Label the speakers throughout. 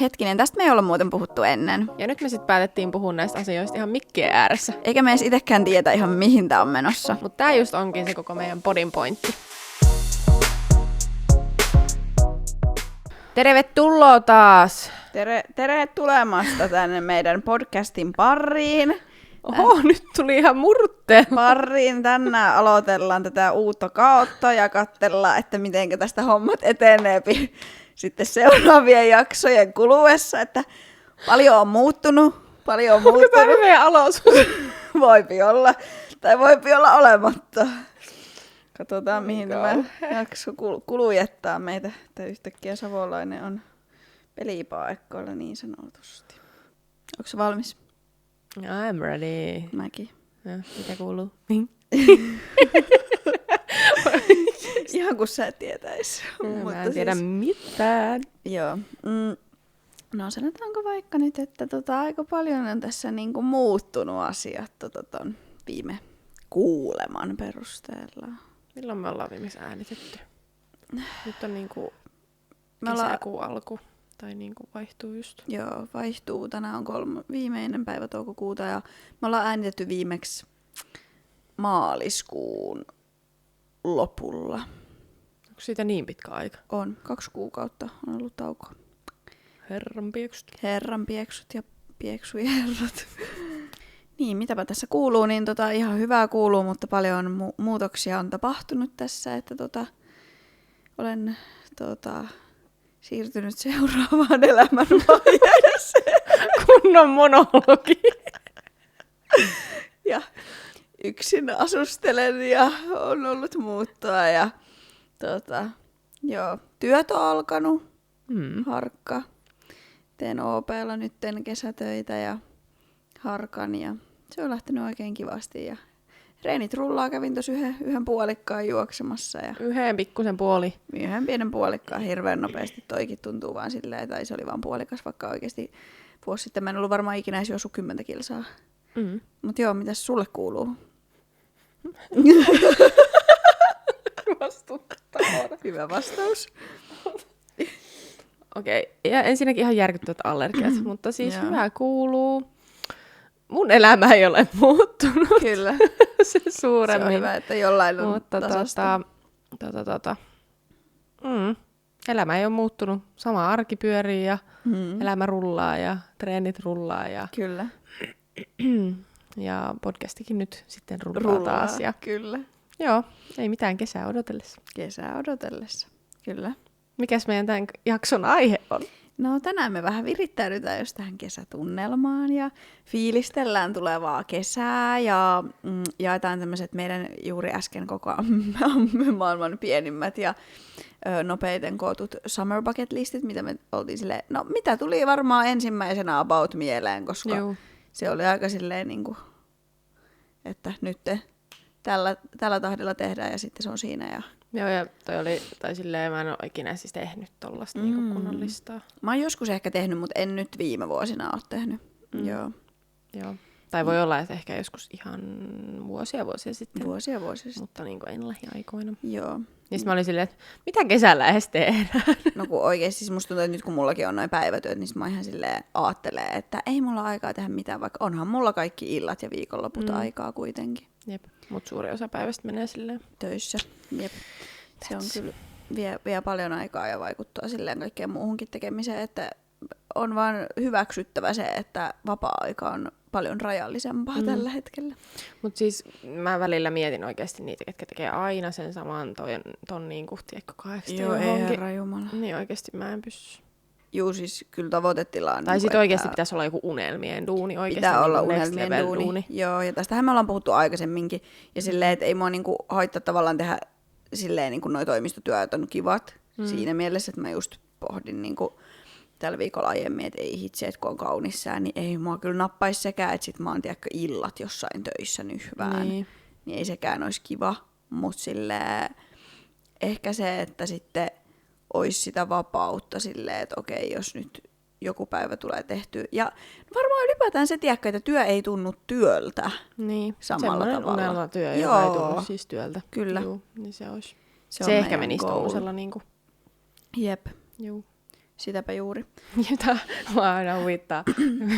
Speaker 1: Hetkinen, tästä me ei olla muuten puhuttu ennen.
Speaker 2: Ja nyt me sitten päätettiin puhua näistä asioista ihan mikkien ääressä.
Speaker 1: Eikä me edes itekään tiedä ihan mihin tää on menossa.
Speaker 2: Mutta tää just onkin se koko meidän podin pointti. Tervetuloa taas!
Speaker 1: Tere tulemasta tänne meidän podcastin pariin.
Speaker 2: Oho, nyt tuli ihan murtte.
Speaker 1: Pariin tänään aloitellaan tätä uutta kautta ja katsellaan, että miten tästä hommat etenee sitten seuraavien jaksojen kuluessa, että paljon on muuttunut.
Speaker 2: Onko tämä hyvä aloitus?
Speaker 1: Voipi olla, tai voipi olla olematta. Katsotaan, mihin tämä jakso kuljettaa meitä, että yhtäkkiä savolainen on pelipaikkoilla niin sanotusti. Onko se valmis?
Speaker 2: I'm ready.
Speaker 1: Mäkin.
Speaker 2: Ja, mitä kuuluu?
Speaker 1: Ihan kun sä et tietäis.
Speaker 2: Mä en tiedä mitään.
Speaker 1: Joo. No sanotaanko vaikka nyt, että aika paljon on tässä niinku muuttunut asiat ton viime kuuleman perusteella.
Speaker 2: Milloin me ollaan viimeksi äänitetty? Nyt on niinku
Speaker 1: Me
Speaker 2: kesäkuun alku. Tai niinku vaihtuu just.
Speaker 1: Joo, vaihtuu. Tänään on viimeinen päivä toukokuuta ja me ollaan äänitetty viimeksi maaliskuun lopulla.
Speaker 2: Onko siitä niin pitkä aika?
Speaker 1: On. 2 kuukautta on ollut tauko.
Speaker 2: Herran pieksut.
Speaker 1: Herran pieksut ja pieksujerrat. Niin, mitäpä tässä kuuluu, niin ihan hyvää kuuluu, mutta paljon muutoksia on tapahtunut tässä, että olen siirtynyt seuraavaan elämänvaiheeseen.
Speaker 2: Kunnon monologi.
Speaker 1: Ja yksin asustelen ja on ollut muuttoa ja joo, työt on alkanut. Harkka. Teen OP:lla nytten kesätöitä ja harkan ja se on lähtenyt oikein kivasti ja reenit rullaa, kävin tuossa yhden puolikkaan juoksemassa. Ja
Speaker 2: Yhden pikkusen puoli.
Speaker 1: yhden pienen puolikkaan hirveän nopeasti, toikin tuntuu vaan silleen, tai se oli vaan puolikas, vaikka oikeasti vuosi sitten mä en ollut varmaan ikinä edes juossut 10 kilsaa. Mut joo, mitäs sulle kuuluu? Hyvä vastaus.
Speaker 2: Okei, ja ensinnäkin ihan järkyttävät allergiat, mutta siis hyvä kuuluu. Mun elämä ei ole muuttunut.
Speaker 1: Kyllä.
Speaker 2: Se suuremmin.
Speaker 1: Se on hyvä, että jollain on
Speaker 2: mutta
Speaker 1: tasasta.
Speaker 2: Elämä ei ole muuttunut. Sama arki pyörii ja elämä rullaa ja treenit rullaa. Ja,
Speaker 1: Kyllä.
Speaker 2: ja podcastikin nyt sitten rullaa taas. Ja,
Speaker 1: kyllä.
Speaker 2: joo, ei mitään kesää odotellessa.
Speaker 1: Kesää odotellessa, kyllä.
Speaker 2: Mikäs meidän tämän jakson aihe on?
Speaker 1: No tänään me vähän virittäydytään just tähän kesätunnelmaan ja fiilistellään tulevaa kesää ja jaetaan tämmöiset meidän juuri äsken koko maailman pienimmät ja nopeiten kootut summer bucket listit, mitä me oltiin silleen, no mitä tuli varmaan ensimmäisenä about mieleen, koska se oli aika silleen niinku, että nyt tällä tahdilla tehdään ja sitten se on siinä ja
Speaker 2: joo, ja toi oli, tai silleen mä en ole ikinä siis tehnyt tollaista niinku kunnon listaa.
Speaker 1: Mä oon joskus ehkä tehnyt, mutta en nyt viime vuosina ole tehnyt. Joo.
Speaker 2: Tai voi olla, että ehkä joskus ihan vuosia sitten.
Speaker 1: Vuosia sitten.
Speaker 2: Mutta niinku en lähiaikoina.
Speaker 1: Joo.
Speaker 2: Ja sit mä olin silleen, että mitä kesällä edes tehdään?
Speaker 1: No kun oikeesti siis musta tuntuu, että nyt kun mullakin on noin päivätyöt, niin mä ihan silleen aattelee, että ei mulla aikaa tehdä mitään, vaikka onhan mulla kaikki illat ja viikonloput aikaa kuitenkin.
Speaker 2: Jep, mut suuri osa päivästä menee silleen.
Speaker 1: Töissä, jep. Se on kyllä, vie paljon aikaa ja vaikuttaa silleen kaikkeen muuhunkin tekemiseen, että on vaan hyväksyttävä se, että vapaa-aika on paljon rajallisempaa tällä hetkellä.
Speaker 2: Mut siis mä välillä mietin oikeasti niitä, ketkä tekee aina sen saman ton niinku, tiedätkö, 8
Speaker 1: Joo, ei herra jumala.
Speaker 2: Niin oikeesti mä en pysty.
Speaker 1: Juu, siis kyllä tavoitetila on.
Speaker 2: Tai sit oikeesti pitäisi olla joku unelmien duuni oikeesti.
Speaker 1: Pitää olla
Speaker 2: niin
Speaker 1: unelmien duuni. Joo, ja tästähän me ollaan puhuttu aikaisemminkin. Ja silleen, että ei mua niinku haittaa tavallaan tehdä silleen niinku noi toimistotyöt on kivat. Siinä mielessä, että mä just pohdin niinku tällä viikolla aiemmin, että ei hitse, että kun on kaunis sää, niin ei mua kyllä nappaisi sekään, että sit mä oon tiedäkö illat jossain töissä nyhvään. Niin ei sekään olisi kiva. Mut silleen ehkä se, että sitten olisi sitä vapautta silleen, että okei, jos nyt joku päivä tulee tehtyä. Ja varmaan ylipäätään se, tiedäkö, että työ ei tunnu työltä samalla tavalla.
Speaker 2: Semmoinen unelmatyö, joka ei tunnu siis työltä.
Speaker 1: Kyllä.
Speaker 2: Juu, niin se olisi.
Speaker 1: Se
Speaker 2: ehkä menisi tuollaisella niinku.
Speaker 1: Jep.
Speaker 2: Juu.
Speaker 1: Sitäpä juuri.
Speaker 2: Jota mä aina huvittaa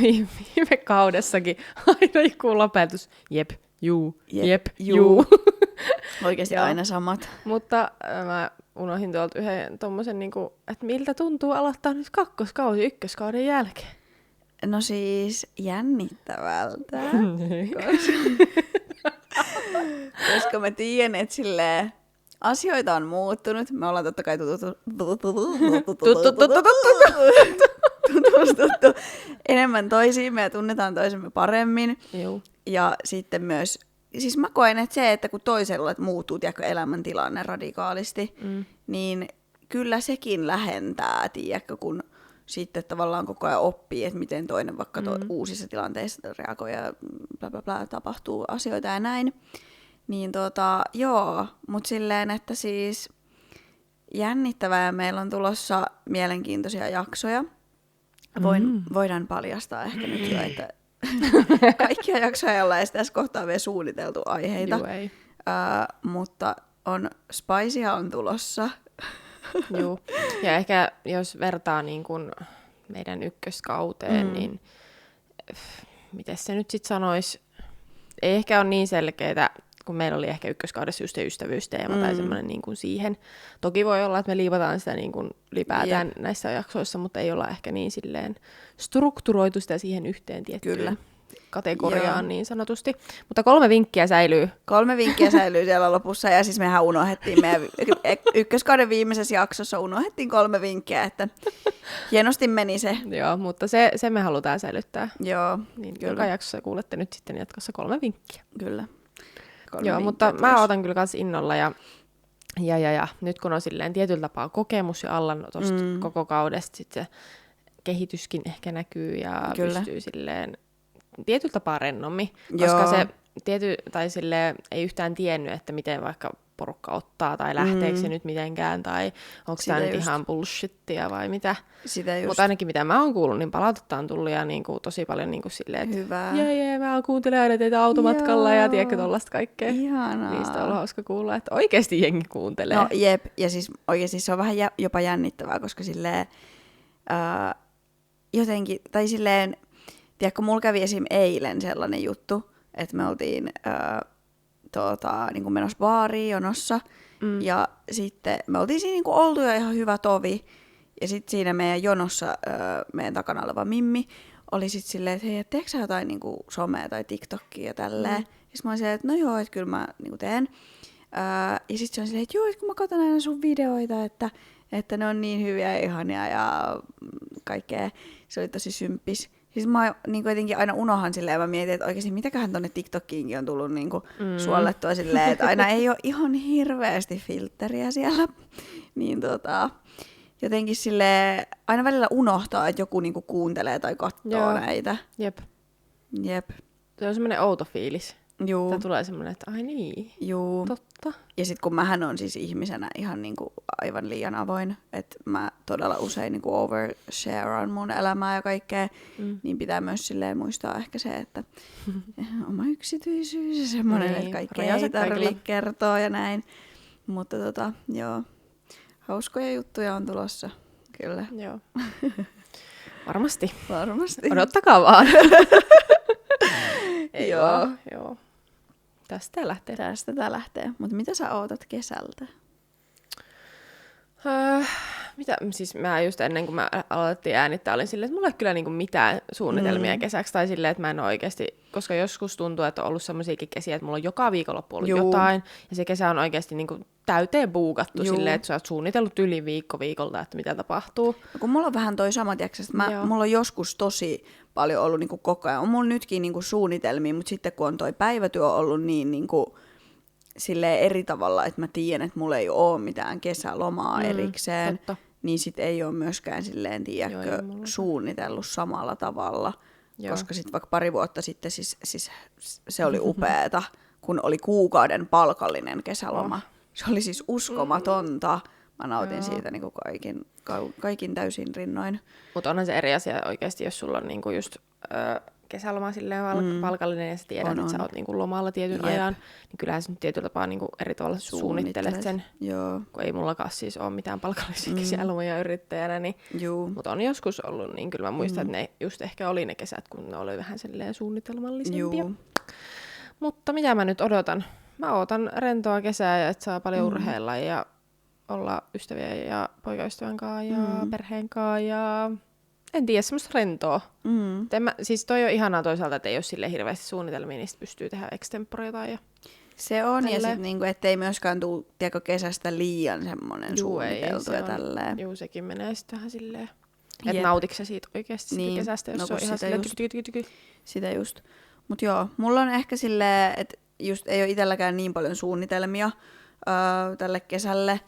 Speaker 2: viime kaudessakin aina joku lopetus. Jep, juu.
Speaker 1: Oikeasti aina samat.
Speaker 2: Mutta mä unohdin tuolta yhden tommosen, niinku, että miltä tuntuu aloittaa nyt kakkoskausi ykköskauden jälkeen.
Speaker 1: No siis jännittävältä. Koska mä tiedän, että silleen asioita on muuttunut. Me ollaan totta kai tutustuttu enemmän toisiimme ja tunnetaan toisemme paremmin.
Speaker 2: Joo.
Speaker 1: Ja sitten myös, siis mä koen, että se, että kun toisella muuttuu tiedätkö, elämäntilanne radikaalisti, niin kyllä sekin lähentää, tiedätkö, kun sitten tavallaan koko ajan oppii, että miten toinen vaikka uusissa tilanteissa reagoi ja bla bla bla, tapahtuu asioita ja näin. Niin joo, mutta silleen, että siis jännittävää ja meillä on tulossa mielenkiintoisia jaksoja. Voidaan paljastaa ehkä nyt jo, että kaikkia jaksoja ei olla edes tässä kohtaa vielä suunniteltu aiheita.
Speaker 2: Joo, ei.
Speaker 1: Mutta Spicea on tulossa.
Speaker 2: Joo. Ja ehkä jos vertaa niin kun meidän ykköskauteen, niin miten se nyt sitten sanoisi, ei ehkä ole niin selkeää, kun meillä oli ehkä ykköskaudessa just se ystävyysteema tai semmoinen niin kuin siihen. Toki voi olla, että me liivataan sitä niin kuin ylipäätään näissä jaksoissa, mutta ei olla ehkä niin silleen strukturoitu sitä siihen yhteen tiettyyn kategoriaan niin sanotusti. Mutta 3 vinkkiä säilyy.
Speaker 1: 3 vinkkiä säilyy siellä lopussa ja siis mehän unohdettiin meidän ykköskauden viimeisessä jaksossa 3 vinkkiä, että hienosti meni se.
Speaker 2: Joo, mutta se me halutaan säilyttää.
Speaker 1: Joo,
Speaker 2: niin joka jaksossa kuulette nyt sitten jatkossa 3 vinkkiä.
Speaker 1: Kyllä.
Speaker 2: Joo, mutta mä otan kyllä kans innolla ja nyt kun on silleen tietyllä tapaa kokemus ja alla tosta koko kaudesta, sit se kehityskin ehkä näkyy ja pystyy silleen tietyllä tapaa rennommin, koska se tai silleen ei yhtään tiennyt, että miten vaikka porukka ottaa tai lähteekö se nyt mitenkään tai onko tämä nyt ihan bullshittia vai mitä. Mutta ainakin mitä mä oon kuullut, niin palautetta on tullut ja niinku tosi paljon niinku silleen, että
Speaker 1: hyvä.
Speaker 2: Mä kuuntelen aina teitä automatkalla ja tiedätkö tollaista kaikkea.
Speaker 1: Ihanaa.
Speaker 2: Niistä on hauska kuulla, että oikeasti jengi kuuntelee.
Speaker 1: No jep, ja siis oikeasti se on vähän jopa jännittävää, koska silleen jotenkin, tai silleen, tiedätkö, mulla kävi esim. Eilen sellainen juttu, että me oltiin niin kuin menossa baariin jonossa, ja sitten me oltiin siinä niin kuin oltu jo ihan hyvä tovi, ja sitten siinä meidän jonossa meidän takana oleva Mimmi oli sitten silleen, että hei, teekö sä jotain niin kuin somea tai TikTokia ja tälleen. Ja sitten mä olin silleen, että no joo, että kyllä mä niin kuin teen. Ja sitten se on silleen, että joo, että kun mä katson aina sun videoita, että ne on niin hyviä ja ihania ja kaikkea. Se oli tosi symppis. Siis mä niin jotenkin aina unohan silleen, ja mä mietin, että oikeasti mitäköhän tonne TikTokiinkin on tullut niin suollettua silleen, että aina ei ole ihan hirveästi filtteriä siellä. Niin jotenkin silleen, aina välillä unohtaa, että joku niin kuuntelee tai katsoo näitä. Jep.
Speaker 2: Se on semmoinen outo fiilis.
Speaker 1: Juu.
Speaker 2: Tää tulee semmoinen, että ai niin,
Speaker 1: Juu.
Speaker 2: totta.
Speaker 1: Ja sit kun mähän on siis ihmisenä ihan niinku aivan liian avoin, että mä todella usein niinku oversharean mun elämää ja kaikkea, niin pitää myös silleen muistaa ehkä se, että oma yksityisyys ja semmoinen, että kaikkea ei tarvitse kertoa ja näin. Mutta joo, hauskoja juttuja on tulossa, kyllä.
Speaker 2: Joo. Varmasti.
Speaker 1: Odottakaa vaan.
Speaker 2: Joo. Tästä lähtee. Mutta mitä sä ootat kesältä? Mitä? Siis mä just ennen kuin mä aloitettiin äänittää, olin silleen, että mulla ei kyllä niinku mitään suunnitelmia kesäksi. Tai silleen, että mä en ole oikeasti, koska joskus tuntuu, että on ollut semmoisiakin kesiä, että mulla on joka viikonloppu ollut jotain. Ja se kesä on oikeasti niinku täyteen buukattu silleen, että sä oot suunnitellut yli viikolta, että mitä tapahtuu. No,
Speaker 1: kun mulla on vähän toi sama, tiiäks, että mulla on joskus tosi paljon ollut niinku koko ajan. On mulla nytkin niinku suunnitelmia, mutta sitten kun on toi päivätyö ollut niin niinku silleen eri tavalla, että mä tiedän, että mulla ei ole mitään kesälomaa erikseen, niin sit ei ole myöskään silleen, tiedätkö, suunnitellut samalla tavalla. Koska sitten vaikka 2 vuotta sitten siis se oli upeeta, kun oli kuukauden palkallinen kesäloma. Se oli siis uskomatonta. Mä nautin siitä niinku kaikin täysin rinnoin.
Speaker 2: Mutta onhan se eri asia oikeasti, jos sulla on niinku just kesäloma silleen palkallinen ja sä tiedät, että sä oot niinku lomalla tietyn ajan, niin kyllähän sä nyt tietyllä tapaa niinku eri tavalla suunnittelet sen.
Speaker 1: Joo.
Speaker 2: Kun ei mullakaan siis ole mitään palkallisia kesälomia yrittäjänä, niin, mutta on joskus ollut, niin kyllä mä muistan, että ne just ehkä oli ne kesät, kun ne oli vähän silleen suunnitelmallisempia. Mutta mitä mä nyt odotan? Mä ootan rentoa kesää ja että saa paljon urheilla ja olla ystäviä ja poikaystävän kanssa ja perheen kanssa ja en tiedä, semmoista rentoa. Siis toi on ihanaa toisaalta, että ei ole silleen hirveästi suunnitelmia, niin pystyy tehdä extempore jotain.
Speaker 1: Se on, tälleen. Ja sitten niinku, ettei myöskään tule kesästä liian semmoinen suunniteltu ja tälleen.
Speaker 2: Juu, sekin menee sitten vähän silleen. Että nautitko sä siitä oikeasti niin. kesästä, jos se on ihan silleen tyky.
Speaker 1: Sitä just. Mut joo, mulla on ehkä silleen, että just ei ole itselläkään niin paljon suunnitelmia tälle kesälle,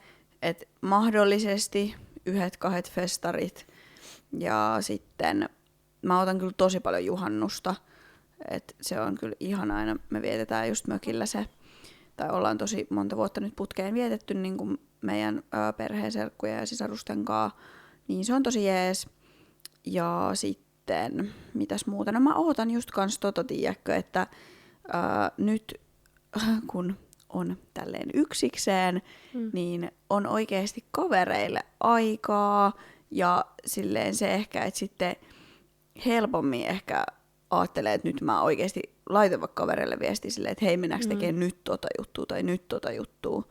Speaker 1: että mahdollisesti 1-2 festarit ja sitten mä otan kyllä tosi paljon juhannusta, että se on kyllä ihana aina, me vietetään just mökillä se, tai ollaan tosi monta vuotta nyt putkeen vietetty niin kuin meidän perheen serkkuja ja sisarusten kanssa, niin se on tosi jees. Ja sitten, mitäs muuta, no mä ootan just kans tiedätkö, että nyt kun on tälleen yksikseen, niin on oikeasti kavereille aikaa ja silleen se ehkä, että sitten helpommin ehkä ajattelee, että nyt mä oikeasti laitan vaikka kavereille viestiä silleen, että hei, mennäänkö tekemään nyt tota juttua tai nyt tota juttua.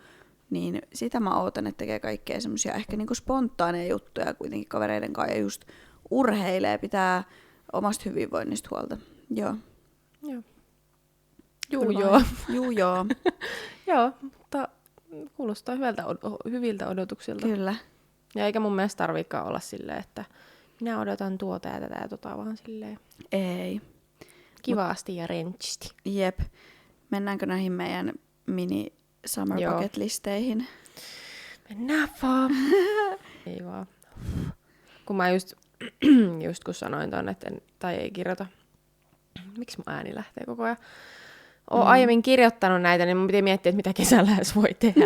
Speaker 1: Niin sitä mä ootan, että tekee kaikkea semmosia ehkä niinku spontaaneja juttuja kuitenkin kavereiden kanssa ja just urheilee, pitää omasta hyvinvoinnista huolta. Joo. Joo.
Speaker 2: Joo, mutta kuulostaa hyviltä odotuksilta.
Speaker 1: Kyllä.
Speaker 2: Ja eikä mun mielestä tarvikaan olla silleen, että minä odotan tuota ja tätä ja tota, vaan silleen.
Speaker 1: Ei.
Speaker 2: Kivasti ja renchisti.
Speaker 1: Jep. Mennäänkö näihin meidän mini summer bucket listeihin?
Speaker 2: Mennään vaan. Ei vaan. Kun mä just kun sanoin ton, että tai ei kirjoita. Miksi mun ääni lähtee koko ajan? Oon aiemmin kirjoittanut näitä, niin mun piti miettiä, että mitä kesällä edes voi tehdä.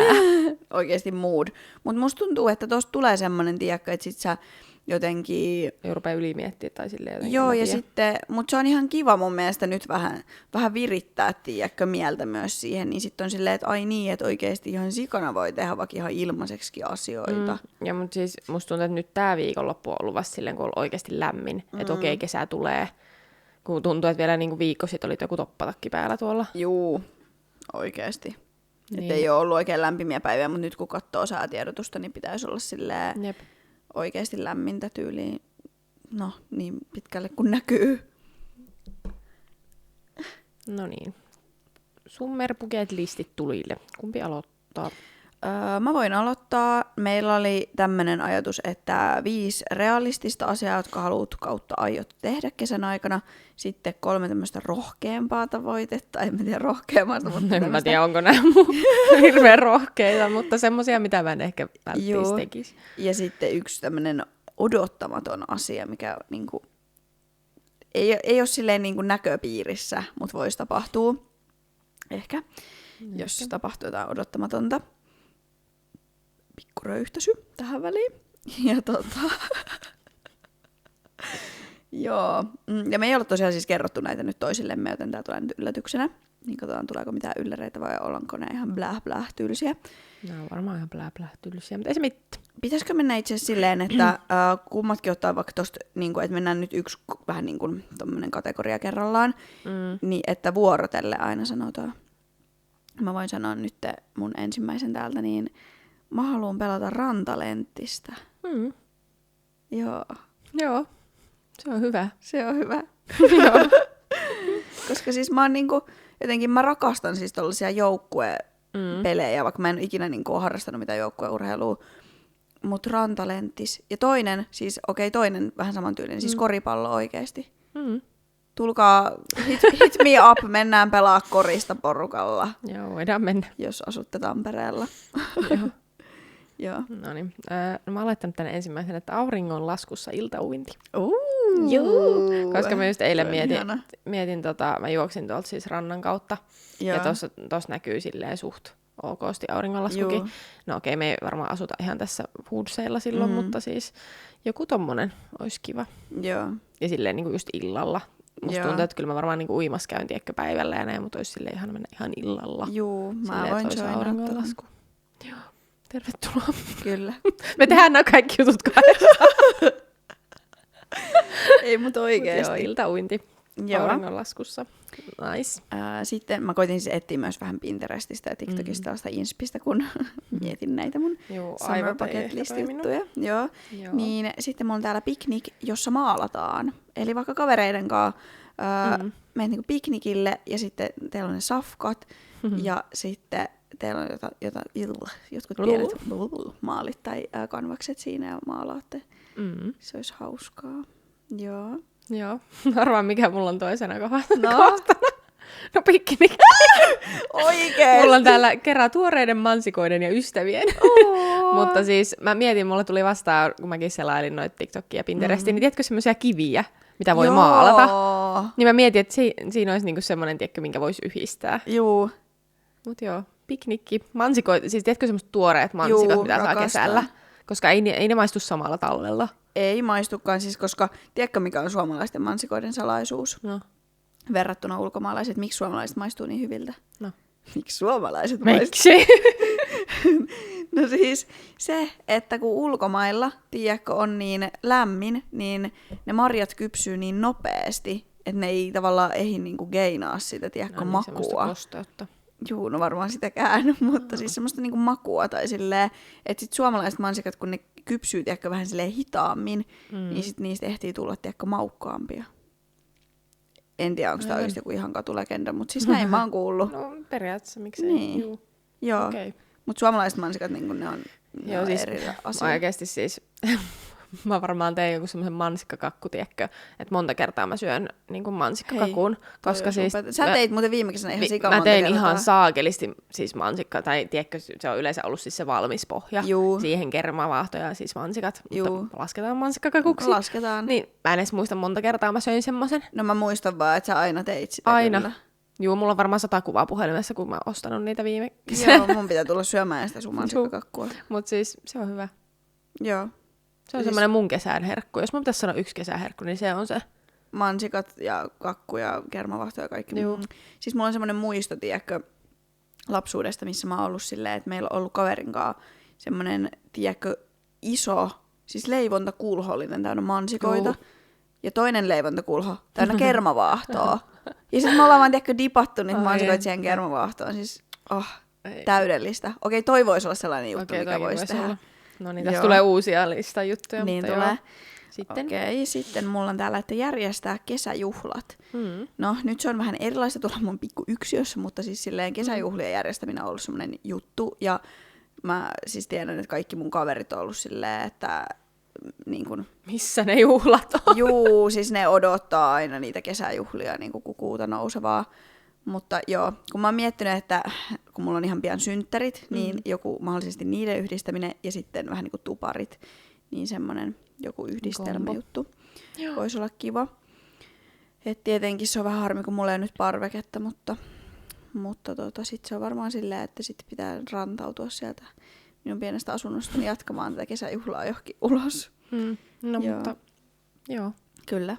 Speaker 1: Oikeesti mood. Mut musta tuntuu, että tosta tulee semmonen, tiedätkö, että sit sä jotenkin...
Speaker 2: Ei rupea ylimiettiä tai silleen jotenkin.
Speaker 1: Joo, ja sitten, mutta se on ihan kiva mun mielestä nyt vähän virittää, tiedätkö, mieltä myös siihen. Niin sitten on silleen, että ai niin, että oikeesti ihan sikana voi tehdä vaikka ihan ilmaiseksikin asioita.
Speaker 2: Ja mutta siis musta tuntuu, että nyt tää viikonloppu on ollut vasta silleen, kun on oikeasti lämmin. Että okei, kesä tulee. Kun tuntuu, että vielä niinku viikko sitten oli joku toppatakki päällä tuolla.
Speaker 1: Juu, oikeesti. Niin. Että ei ole ollut oikein lämpimiä päiviä, mutta nyt kun katsoo säätiedotusta, niin pitäisi olla silleen...
Speaker 2: Jep.
Speaker 1: Oikeasti lämmintä tyyliin, no niin pitkälle kun näkyy.
Speaker 2: No niin. Summer bucket listit tulille. Kumpi aloittaa?
Speaker 1: Mä voin aloittaa. Meillä oli tämmönen ajatus, että 5 realistista asiaa, jotka haluat kautta aiot tehdä kesän aikana. Sitten 3 tämmöistä rohkeampaa tavoitetta. En tiedä rohkeammasta, mutta
Speaker 2: en mä tiedä, onko nämä hirveän rohkeita, mutta semmosia, mitä mä en ehkä välttis tekisi.
Speaker 1: Ja sitten 1 tämmönen odottamaton asia, mikä niinku, ei ole silleen niinku näköpiirissä, mutta voisi tapahtua. Ehkä, jos tapahtuu jotain odottamatonta. Pikkuröyhtäsy tähän väliin. Ja joo. Ja me ei ole tosiaan siis kerrottu näitä nyt toisillemme, joten tää tulee nyt yllätyksenä. Niin katsotaan, tuleeko mitään ylläreitä vai ollaanko ne ihan bläh tyylisiä.
Speaker 2: No on varmaan ihan bläh tyylisiä, mutta ei se mitään.
Speaker 1: Pitäisikö mennä itse asiassa silleen, että kummatkin ottaa vaikka tosta, niin että mennään nyt yksi vähän niin kuin tommonen kategoria kerrallaan, niin että vuorotelle aina sanotaan. Mä voin sanoa nyt mun ensimmäisen täältä, niin mä haluan pelata rantalenttistä.
Speaker 2: Joo, se on hyvä.
Speaker 1: Se on hyvä.
Speaker 2: Joo.
Speaker 1: Koska siis mä oon niinku, jotenkin mä rakastan siis tollaisia joukkuepelejä, vaikka mä en ikinä niinku ole harrastanut mitään joukkueurheilua. Mut rantalenttis. Ja toinen, siis toinen vähän samantyylinen, siis koripallo oikeesti. Tulkaa, hit me up, mennään pelaa korista porukalla.
Speaker 2: Joo, voidaan mennä.
Speaker 1: Jos asutte Tampereella.
Speaker 2: Joo.
Speaker 1: Joo.
Speaker 2: No niin. No mä oon laittanut tänne ensimmäisen, että auringon laskussa iltauinti.
Speaker 1: Joo.
Speaker 2: Koska mä just eilen mietin mä juoksin tuolta siis rannan kautta. Joo. Ja tossa näkyy silleen suht okosti auringonlaskukin. Joo. No okei, me ei varmaan asuta ihan tässä Woodseilla silloin, mutta siis joku tommonen olisi kiva.
Speaker 1: Joo.
Speaker 2: Ja silleen niinku just illalla. musta tuntuu, että kyllä mä varmaan niinku uimassa käyn päivällä ja näin, mutta olisi silleen ihana mennä ihan illalla.
Speaker 1: Juu, mä voin
Speaker 2: auringonlasku. Joo, tervetuloa.
Speaker 1: Kyllä.
Speaker 2: Me tehdään nämä kaikki jutut kahdestaan.
Speaker 1: Ei mut oikeesti.
Speaker 2: Joo, iltauinti auringonlaskussa. Nice.
Speaker 1: Sitten mä koitin siis etsiä myös vähän Pinterestistä ja TikTokista tällaista inspistä, kun mietin näitä mun summer bucket list -juttuja. Joo. Niin sitten mulla on täällä piknik, jossa maalataan. Eli vaikka kavereiden kanssa menet niinku piknikille ja sitten teillä on ne safkat ja sitten teillä on jotkut pienet maalit tai kanvakset siinä ja maalaatte. Se olisi hauskaa. Joo.
Speaker 2: Joo. Arvaa mikä mulla on toisena kohtana. No piknik.
Speaker 1: Oikeesti.
Speaker 2: Mulla on täällä kerran tuoreiden mansikoiden ja ystävien. Mutta siis mä mietin, mulla tuli vastaan, kun mäkin selailin noita TikTokia ja Pinterestiin, niin tiedätkö semmoisia kiviä, mitä voi maalata? Niin mä mietin, että siinä olisi niinku semmoinen, tiedätkö, minkä voisi yhdistää.
Speaker 1: Juu.
Speaker 2: Mut joo, piknikki, mansikoita, siis tiedätkö semmoiset tuoreet mansikat, mitä saa kesällä? Koska ei ne maistu samalla talvella.
Speaker 1: Ei maistukaan, siis koska tiedätkö mikä on suomalaisten mansikoiden salaisuus?
Speaker 2: No.
Speaker 1: Verrattuna ulkomaalaiset. Miksi suomalaiset maistuu niin hyviltä?
Speaker 2: No.
Speaker 1: Miksi suomalaiset
Speaker 2: maistuu?
Speaker 1: No siis se, että kun ulkomailla, tiedätkö, on niin lämmin, niin ne marjat kypsyy niin nopeasti, että ne ei tavallaan ehdi niinku geinaa sitä, tiedätkö,
Speaker 2: no,
Speaker 1: makua.
Speaker 2: Kosteutta.
Speaker 1: Juu, no varmaan sitäkään, mutta siis semmoista niinku makua tai silleen, että sit suomalaiset mansikat, kun ne kypsyy, tiedätkö, vähän silleen hitaammin, niin sit niistä ehtii tulla, tiedätkö, maukkaampia. En tiedä, onko tämä oikeasti joku ihan katulegenda, mutta siis näin mä oon kuullut.
Speaker 2: No periaatteessa, miksei.
Speaker 1: Niin. Joo, okay. Mutta suomalaiset mansikat, niin ne on
Speaker 2: siis,
Speaker 1: eri asia.
Speaker 2: Oikeasti siis, mä varmaan teen joku semmoisen mansikkakakku, tiedätkö, että monta kertaa mä syön niin mansikkakakun. Koska siis,
Speaker 1: sä teit muuten viime kesänä ihan sika monta
Speaker 2: kertaa. Mä tein
Speaker 1: kertaa.
Speaker 2: ihan saakelisti siis mansikka, tai tiedätkö, se on yleensä ollut siis se valmis pohja.
Speaker 1: Juu.
Speaker 2: Siihen kermavaahto ja siis mansikat.
Speaker 1: Juu.
Speaker 2: Mutta lasketaan mansikkakakuksi.
Speaker 1: Lasketaan.
Speaker 2: Niin mä en edes muista monta kertaa mä söin semmoisen.
Speaker 1: No mä muistan vaan, että sä aina teit sitä.
Speaker 2: Aina.
Speaker 1: Kyllä.
Speaker 2: Juu, mulla on varmaan 100 kuvaa puhelimessa, kun mä oon ostanut niitä viime kesänä.
Speaker 1: Joo, mun pitää tulla syömään sitä sun mansikkakakkua.
Speaker 2: Mut siis se on hyvä.
Speaker 1: Joo.
Speaker 2: Se on semmoinen mun kesän herkku. Jos mä pitäisi sanoa yksi kesäherkku, niin se on se.
Speaker 1: Mansikat ja kakku ja kermavahto ja kaikki. Joo. Siis mulla on semmoinen muisto, tiedätkö, lapsuudesta, missä mä oon ollut silleen, että meillä on ollut kaverin kanssa semmoinen, tiedätkö, iso, siis leivontakulhollinen täynnä mansikoita. Ja toinen leivontakulho täynnä kermavaahtoa. Ja sitten me ollaan vaan, tiedätkö, dipattu niitä mansikoita siihen kermavaahtoon. Siis, täydellistä. Okei, toi voisi olla sellainen juttu, mikä voisi tehdä. Olla.
Speaker 2: No niin, tässä tulee uusia listajuttuja.
Speaker 1: Niin
Speaker 2: mutta
Speaker 1: tulee.
Speaker 2: Sitten.
Speaker 1: Okei, sitten mulla on täällä, että järjestää kesäjuhlat. No, nyt se on vähän erilaista tuolla mun pikkuyksiössä, mutta siis silleen kesäjuhlien järjestäminen on ollut semmoinen juttu. Ja mä siis tiedän, että kaikki mun kaverit on ollut silleen, että niin kun,
Speaker 2: missä ne juhlat on?
Speaker 1: Juu, siis ne odottaa aina niitä kesäjuhlia niin kuin kuuta nousevaa. Mutta joo, kun mä oon miettinyt, että kun mulla on ihan pian synttärit, niin joku mahdollisesti niiden yhdistäminen ja sitten vähän niin kuin tuparit, niin semmoinen joku yhdistelmäjuttu voisi olla kiva. Et tietenkin se on vähän harmi, kun mulla ei ole nyt parveketta, mutta sitten se on varmaan silleen, että sitten pitää rantautua sieltä minun pienestä asunnostani jatkamaan tätä kesäjuhlaa johonkin ulos.
Speaker 2: No joo. Mutta joo.
Speaker 1: Kyllä.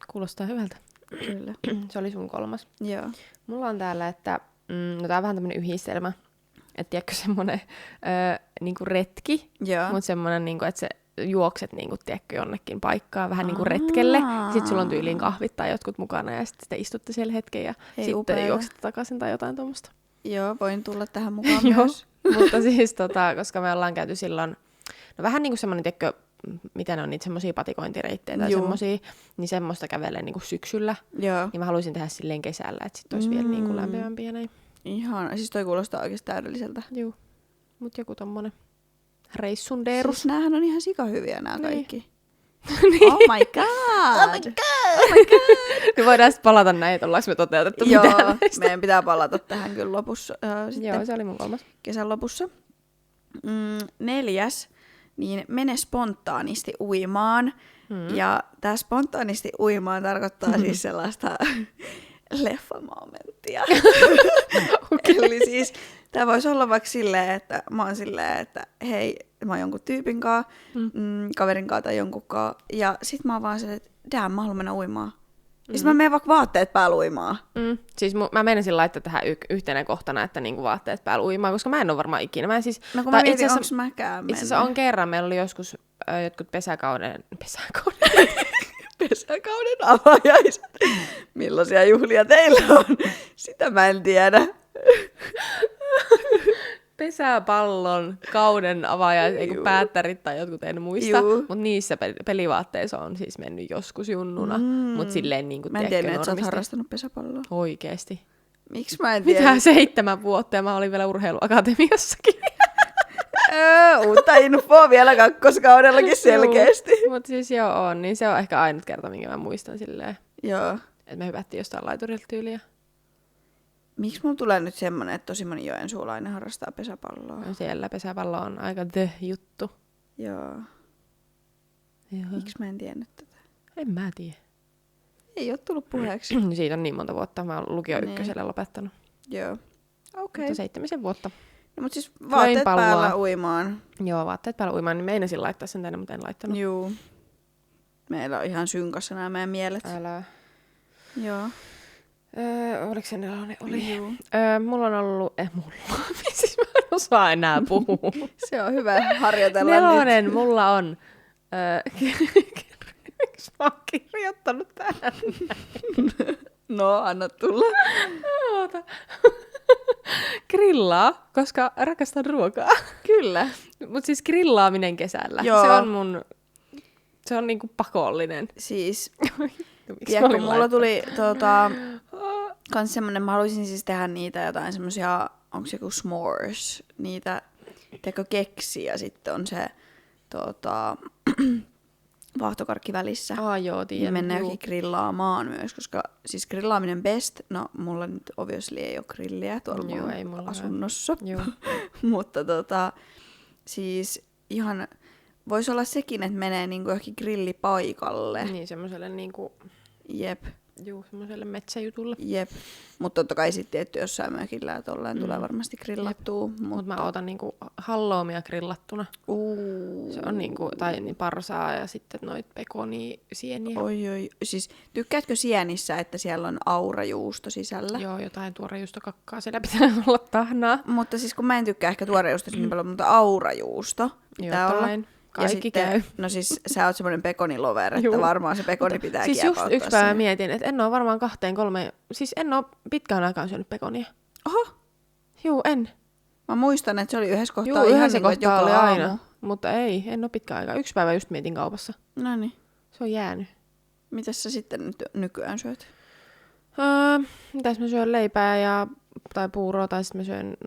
Speaker 2: Kuulostaa hyvältä.
Speaker 1: Kyllä.
Speaker 2: Se oli sun 3.
Speaker 1: Joo.
Speaker 2: Mulla on täällä, että no tää on vähän tämmönen yhdistelmä, että tiedätkö semmonen niinku retki, mutta semmonen niinku, että se juokset niinku, tiedätkö, jonnekin paikkaan vähän niinku retkelle, sit sulla on tyyliin kahvit tai jotkut mukana ja sitten istutte siellä hetken ja sitten juoksette takaisin tai jotain tuommoista.
Speaker 1: Joo, voin tulla tähän mukaan myös.
Speaker 2: Mutta siis koska me ollaan käyty silloin, no vähän niinku semmonen, tiedätkö, mitä ne on niitä semmosia patikointireittejä tai semmosia, niin semmoista kävelee niinku syksyllä. Joo. Niin mä haluaisin tehdä silleen kesällä, että sit olisi vielä niinku lämpimämpiä näin.
Speaker 1: Ihana. Siis toi kuulostaa oikeesti täydelliseltä.
Speaker 2: Joo. Mut joku tommonen reissun deerus.
Speaker 1: Siis näähän on ihan sikahyviä nää kaikki.
Speaker 2: Niin.
Speaker 1: Oh my god!
Speaker 2: Me voidaan sitten palata näin, että ollaanko me toteutettu
Speaker 1: mitään
Speaker 2: näistä.
Speaker 1: Meidän pitää palata tähän kyllä lopussa.
Speaker 2: Joo, se oli mun 3.
Speaker 1: Kesän lopussa. 4. Niin mene spontaanisti uimaan. Ja tää spontaanisti uimaan tarkoittaa siis sellaista leffamomenttia. Okay. Eli siis tää voisi olla vaikka silleen, että mä oon silleen, että hei, mä oon jonkun tyypin kaverin kanssa tai jonkun kanssa. Ja sit mä oon vaan silleen, että mä haluan mennä uimaan. Ja sit mä menen vaikka vaatteet päällä uimaan.
Speaker 2: Siis mä menisin laittaa tähän yhtenä kohtana, että niinku vaatteet päällä uimaan, koska mä en ole varmaan ikinä. Mä siis,
Speaker 1: no kun mä mietin, onks mäkään
Speaker 2: itse asiassa on kerran, meillä oli joskus jotkut pesäkauden
Speaker 1: avajaiset. Millaisia juhlia teillä on? Sitä mä en tiedä.
Speaker 2: Pesäpallon kauden avaajaiset, ei kun päättärit tai jotkut en muista, mutta niissä pelivaatteissa on siis mennyt joskus junnuna, mutta silleen niin kuin
Speaker 1: mä en tiedä, että sä oot harrastanut pesäpalloa.
Speaker 2: Oikeesti.
Speaker 1: Miksi mä en tiedä?
Speaker 2: Mitä 7 vuotta ja mä olin vielä urheiluakatemiassakin.
Speaker 1: Uutta infoa vielä kakkoskaudellakin selkeästi.
Speaker 2: Mutta siis joo on, niin se on ehkä ainut kerta, minkä mä muistan silleen.
Speaker 1: Joo.
Speaker 2: Että me hypättiin jostain laiturilta tyyliä.
Speaker 1: Miksi mulla tulee nyt semmonen, että tosi moni joensuulainen harrastaa pesäpalloa?
Speaker 2: No siellä pesäpallo on aika juttu.
Speaker 1: Joo. Miksi mä en tiennyt tätä?
Speaker 2: En mä tiedä.
Speaker 1: Ei oo tullut puheeksi.
Speaker 2: Siitä on niin monta vuotta. Mä oon lukio ykkösellä lopettanut.
Speaker 1: Joo. Okei.
Speaker 2: Mutta 7 vuotta.
Speaker 1: No mut siis vaatteet päällä uimaan.
Speaker 2: Joo, vaatteet päällä uimaan. Niin meinasin laittaa sen tänne, mutta en laittanut.
Speaker 1: Juu. Meillä on ihan synkassa nämä meidän mielet.
Speaker 2: Älä.
Speaker 1: Joo.
Speaker 2: Oliko se 4? Oli. Mulla on ollut... siis mä en osaa enää puhua.
Speaker 1: Se on hyvä harjoitella
Speaker 2: 4,
Speaker 1: nyt.
Speaker 2: mulla on... Miksi mä oon kirjoittanut tähän?
Speaker 1: No, anna tulla.
Speaker 2: Oota. Grillaa, koska rakastan ruokaa.
Speaker 1: Kyllä.
Speaker 2: Mut siis grillaaminen kesällä.
Speaker 1: Joo.
Speaker 2: Se on niinku pakollinen.
Speaker 1: Siis, tiedätkö, mulla tuli kans semmonen, mä haluaisin siis tehdä niitä jotain semmosia, onks joku s'mores, niitä, tiedätkö, keksiä, sitten on se vaahtokarkki välissä.
Speaker 2: Joo, tiedän.
Speaker 1: Niin mennään johonkin grillaamaan myös, koska siis grillaaminen best, no mulla nyt obviously ei ole grilliä tuolla mun asunnossa, mutta siis ihan voisi olla sekin, että menee niinku johonkin grillipaikalle.
Speaker 2: Niin, semmoselle niinku...
Speaker 1: Jep.
Speaker 2: Juu, semmoselle metsäjutulle.
Speaker 1: Jep. Mutta totta kai sitten tietty jossain mökillä ja tolleen tulee varmasti grillattua.
Speaker 2: Mutta mä ootan niinku halloumia grillattuna. Se on niinku, tai niin parsaa ja sitten noit pekonisieniä.
Speaker 1: Oi. Siis tykkäätkö sienissä, että siellä on aurajuusto sisällä?
Speaker 2: Joo, jotain tuorejuustokakkaa. Siellä pitää olla tahnaa.
Speaker 1: Mutta siis kun mä en tykkää ehkä tuorejuustosta niin paljon, mutta aurajuusto pitää
Speaker 2: jotain.
Speaker 1: olla.
Speaker 2: Kaikki sitten, käy.
Speaker 1: No siis sä oot semmoinen pekonilover, että varmaan se pekoni pitää
Speaker 2: siis
Speaker 1: kiepauttaa.
Speaker 2: Siis just yksi päivä mietin, että en oo varmaan 2-3, siis en oo pitkään aikaan syönyt pekonia.
Speaker 1: Oho.
Speaker 2: Juu, en.
Speaker 1: Mä muistan, että se oli yhdessä kohtaa
Speaker 2: ihan
Speaker 1: yhdessä
Speaker 2: niin
Speaker 1: kohtaa
Speaker 2: oli
Speaker 1: aamu.
Speaker 2: aina. Mutta ei, en oo pitkään aikaa. Yksi päivä just mietin kaupassa.
Speaker 1: Noniin.
Speaker 2: Se on jäänyt.
Speaker 1: Mitäs sä sitten nyt nykyään syöt?
Speaker 2: Mitäs mä syön leipää tai puuroa, tai sitten mä syön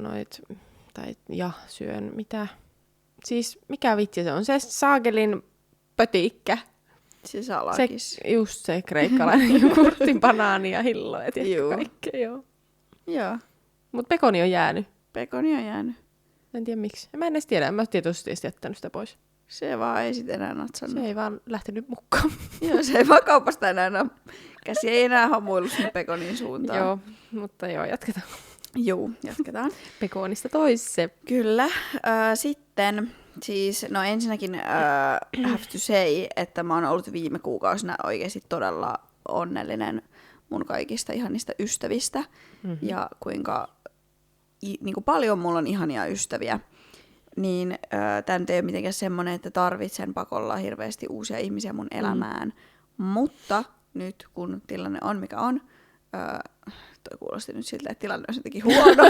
Speaker 2: syön mitä? Siis mikä vitsi se on? Se saakelin pötikkä.
Speaker 1: Se salakis.
Speaker 2: Just se kreikkalainen jogurtti, banaani ja hilloet ja kaikkea,
Speaker 1: Joo.
Speaker 2: Mut pekoni on jäänyt.
Speaker 1: Pekoni on jäänyt.
Speaker 2: En tiedä miksi. Mä en edes tiedä. Mä oon tietoisesti jättänyt sitä pois.
Speaker 1: Se vaan ei sit enää natsannut.
Speaker 2: Se ei vaan lähtenyt mukaan.
Speaker 1: Joo, se ei vaan kaupasta enää. Käsi ei enää hamuillut sinne pekonin suuntaan.
Speaker 2: Joo, mutta jatketaan.
Speaker 1: Joo, jatketaan.
Speaker 2: Pekonista toisse.
Speaker 1: Kyllä. Sitten, siis, no ensinnäkin have to say, että mä oon ollut viime kuukausina oikeasti todella onnellinen mun kaikista ihanista ystävistä. Mm-hmm. Ja kuinka niin kuin paljon mulla on ihania ystäviä. Niin tää nyt ei ole mitenkään semmonen, että tarvitsen pakolla hirveästi uusia ihmisiä mun elämään. Mutta nyt kun tilanne on mikä on, toi kuulosti nyt siltä, että tilanne on jotenkin huono.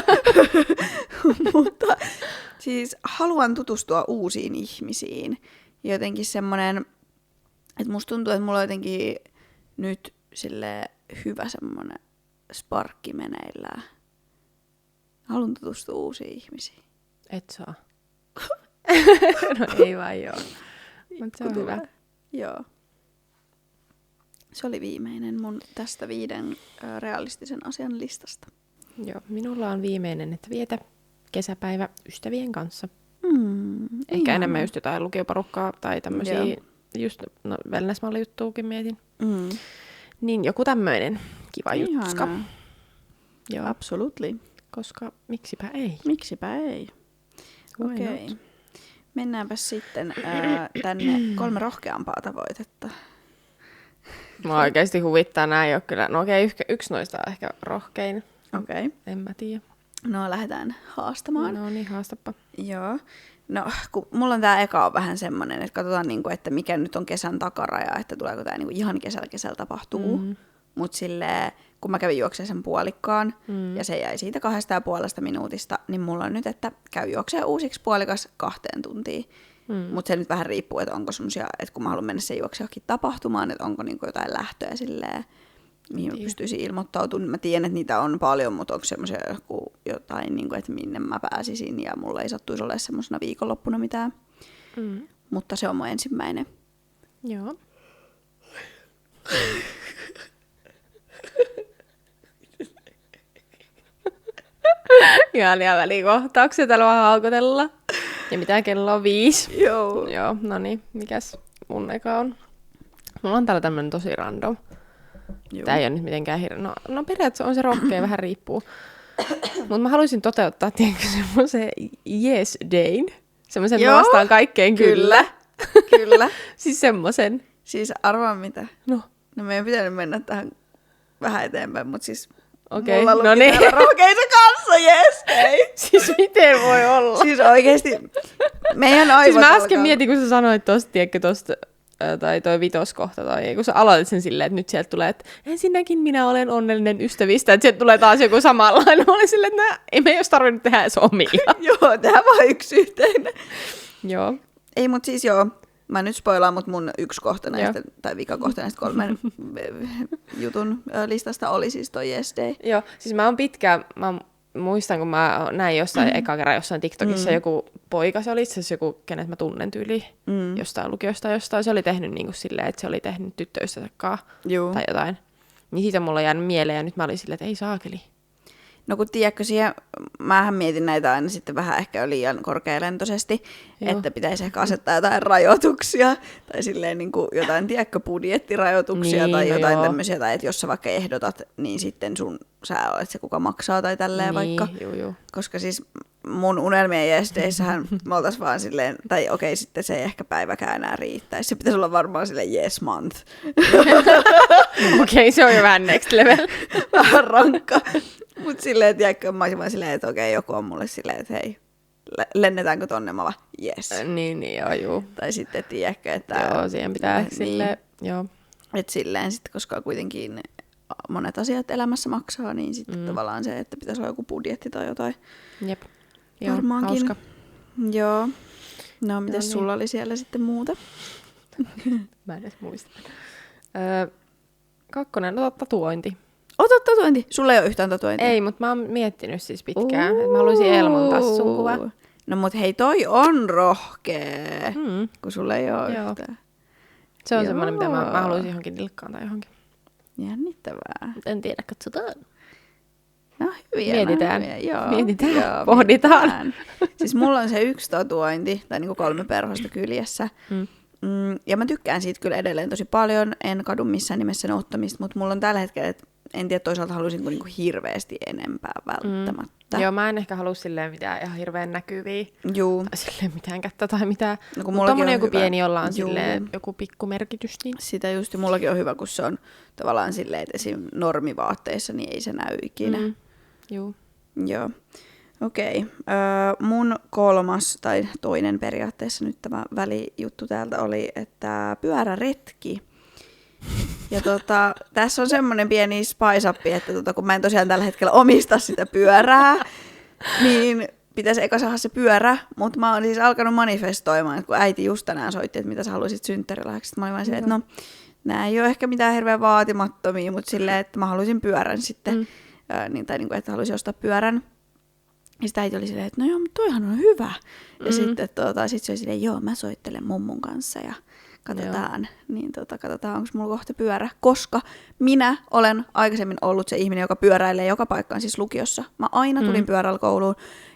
Speaker 1: Mutta siis haluan tutustua uusiin ihmisiin. Jotenkin semmonen, että musta tuntuu, että mulla on jotenkin nyt silleen hyvä semmonen sparkki meneillään. Haluan tutustua uusiin ihmisiin.
Speaker 2: Et saa. No ei vaan joo. Mutta se on hyvä.
Speaker 1: Joo. Se oli viimeinen mun tästä 5 realistisen asian listasta.
Speaker 2: Joo, minulla on viimeinen, että vietä kesäpäivä ystävien kanssa. Ehkä enemmän just jotain lukioporukkaa tai tämmöisiä, just wellness-mallijuttuukin mietin. Niin joku tämmöinen kiva jutska. Joo.
Speaker 1: Absolutely.
Speaker 2: Koska miksipä ei.
Speaker 1: Miksipä ei. Okei. Okay. Mennäänpä sitten tänne 3 rohkeampaa tavoitetta.
Speaker 2: Mä oikeasti huvittaa, nää ei ole kyllä. No okei, yksi noista on ehkä rohkein.
Speaker 1: Okei.
Speaker 2: En mä tiedä.
Speaker 1: No lähdetään haastamaan.
Speaker 2: No niin, haastapa.
Speaker 1: Joo. No, kun mulla on tää eka on vähän semmonen, että katsotaan niinku, että mikä nyt on kesän takaraja, että tuleeko tää niinku ihan kesällä tapahtuu. Mut silleen, kun mä kävin juoksemaan sen puolikkaan, ja se jäi siitä 2,5 minuutista, niin mulla on nyt, että käy juokseen uusiksi puolikas 2 tuntiin. Mutta se nyt vähän riippuu, että onko semmosia, että kun mä haluan mennä sen juokse johonkin tapahtumaan, että onko niinku jotain lähtöä silleen, mihin mä pystyisin ilmoittautumaan. Mä tiedän, että niitä on paljon, mutta onko semmoisia jotain, niinku, että minne mä pääsisin, ja mulla ei sattuisi olla semmoisena viikonloppuna mitään. Mutta se on mun ensimmäinen.
Speaker 2: Joo. Ihania välikohtauksia täällä vaan haukotella. Ja mitä kello on 5?
Speaker 1: Joo.
Speaker 2: Joo, no niin, mikäs mun eka on? Mulla on täällä tämmönen tosi random. Joo. Tää ei ole nyt mitenkään no periaatteessa on se rohkea, vähän riippuu. Mut mä haluaisin toteuttaa, tiedätkö, semmoisen yes dayn. Semmoisen vastaan kaikkeen kyllä.
Speaker 1: Kyllä.
Speaker 2: Siis semmoisen.
Speaker 1: Siis arvaa mitä.
Speaker 2: No
Speaker 1: meidän pitänyt mennä tähän vähän eteenpäin, mutta siis
Speaker 2: okei,
Speaker 1: mulla
Speaker 2: no niin.
Speaker 1: täällä rohkeita kanssa, jes, ei.
Speaker 2: Siis miten voi olla?
Speaker 1: Siis oikeesti, meidän aivot
Speaker 2: siis mä äsken
Speaker 1: alkaa...
Speaker 2: mietin, kun sä sanoit tosta, tiedätkö, tosta, tai toi vitoskohta, tai kun sä aloitit sen silleen, että nyt sieltä tulee, että ensinnäkin minä olen onnellinen ystävistä, että sieltä tulee taas joku samanlainen. Mä olin silleen, että ei me ei olisi tarvinnut tehdä edes omia.
Speaker 1: Joo, tehdään vaan yksi yhteinen.
Speaker 2: Joo.
Speaker 1: Ei, mut siis joo. Mä nyt spoilaan, mutta mun yksi kohta näistä, tai vikakohta näistä 3 jutun listasta oli siis toi Yes Day.
Speaker 2: Joo, siis mä muistan, kun mä näin jossain eka kerran jossain TikTokissa joku poika, se oli itse asiassa joku, kenet mä tunnen tyyliin jostain lukiosta jostain. Se oli tehnyt niin kuin silleen, että se oli tehnyt tyttöystävänsä tai jotain. Niin siitä mulla on jäänyt mieleen ja nyt mä olin silleen, että ei saakeli.
Speaker 1: No kun tiedätkö siihen, mähän mietin näitä aina sitten vähän ehkä liian korkealentoisesti, että pitäisi ehkä asettaa jotain rajoituksia, tai silleen niin kuin jotain, tiedätkö, budjettirajoituksia
Speaker 2: niin,
Speaker 1: tai jotain tämmöisiä, tai että jos sä vaikka ehdotat, niin sitten sä olet se, kuka maksaa tai tälleen vaikka.
Speaker 2: Joo.
Speaker 1: Koska siis mun unelmien jesteissähän me oltais vaan silleen, tai okei, sitten se ei ehkä päiväkään enää riittäisi. Se pitäisi olla varmaan silleen yes month.
Speaker 2: Okei, se on jo vähän next level.
Speaker 1: Vähän rankka. Mut silleen, tiedätkö, mä olisin vaan silleen, että okei, joku on mulle silleen, että hei, lennetäänkö tonne? Mä vaan, yes.
Speaker 2: Niin, joo.
Speaker 1: Tai sitten, tiedätkö, että...
Speaker 2: Joo, siihen pitää niin, silleen, joo.
Speaker 1: Että silleen sitten, koska kuitenkin monet asiat elämässä maksaa, niin sitten tavallaan se, että pitäisi olla joku budjetti tai jotain.
Speaker 2: Jep. Joo,
Speaker 1: varmaankin.
Speaker 2: hauska.
Speaker 1: Joo. No, mitäs
Speaker 2: niin.
Speaker 1: sulla oli siellä sitten muuta?
Speaker 2: Mä en edes muista. 2, tatuointi.
Speaker 1: Ota tatuointi. Sulla ei ole yhtään tatuointia.
Speaker 2: Ei, mutta mä oon miettinyt siis pitkään, että mä haluaisin Elmon tassun kuva.
Speaker 1: No mut hei, toi on rohkee, kun sulla ei ole yhtään.
Speaker 2: Se on semmoinen, mitä mä haluaisin johonkin nilkkaan tai johonkin.
Speaker 1: Jännittävää.
Speaker 2: En tiedä, katsotaan.
Speaker 1: No hyviä.
Speaker 2: Mietitään.
Speaker 1: Mietitään. Joo,
Speaker 2: pohditaan.
Speaker 1: Siis mulla on se 1 tatuointi, tai niinku 3 perhosta kyljessä. Ja mä tykkään siitä kyllä edelleen tosi paljon. En kadu missään nimessä ne ottamista, mutta mulla on tällä hetkellä, että en tiedä, toisaalta haluaisin niinku hirveästi enempää välttämättä.
Speaker 2: Joo, mä en ehkä halua silleen mitään ihan hirveän näkyviä.
Speaker 1: Juu.
Speaker 2: Tai silleen mitään kättä tai mitään.
Speaker 1: No,
Speaker 2: mutta tommonen joku hyvä. Pieni, jolla on silleen joku pikkumerkitys. Niin.
Speaker 1: Sitä just, mullakin on hyvä, kun se on tavallaan silleen, että esim. Normivaatteissa niin ei se näy ikinä.
Speaker 2: Juu.
Speaker 1: Joo. Okei. Mun 3. tai toinen periaatteessa nyt tämä välijuttu täältä oli, että pyöräretki. Ja tässä on semmoinen pieni spice up, että kun mä en tosiaan tällä hetkellä omista sitä pyörää, niin pitäisi eka saada se pyörä, mutta mä oon siis alkanut manifestoimaan, että kun äiti just tänään soitti, että mitä sä haluaisit synttärilahjaksi, mä olin vaan silleen, että no, nää ei ole ehkä mitään hirveän vaatimattomia, mutta silleen, että mä haluaisin pyörän sitten, tai niin kuin, että haluaisin ostaa pyörän. Ja sitten äiti oli silleen, että no joo, mutta toihan on hyvä. Ja sitten sit se oli silleen, joo, mä soittelen mummun kanssa ja katsotaan, niin katsotaan, onko mulla kohta pyörä. Koska minä olen aikaisemmin ollut se ihminen, joka pyöräilee joka paikkaan, siis lukiossa. Mä aina tulin pyörällä kouluun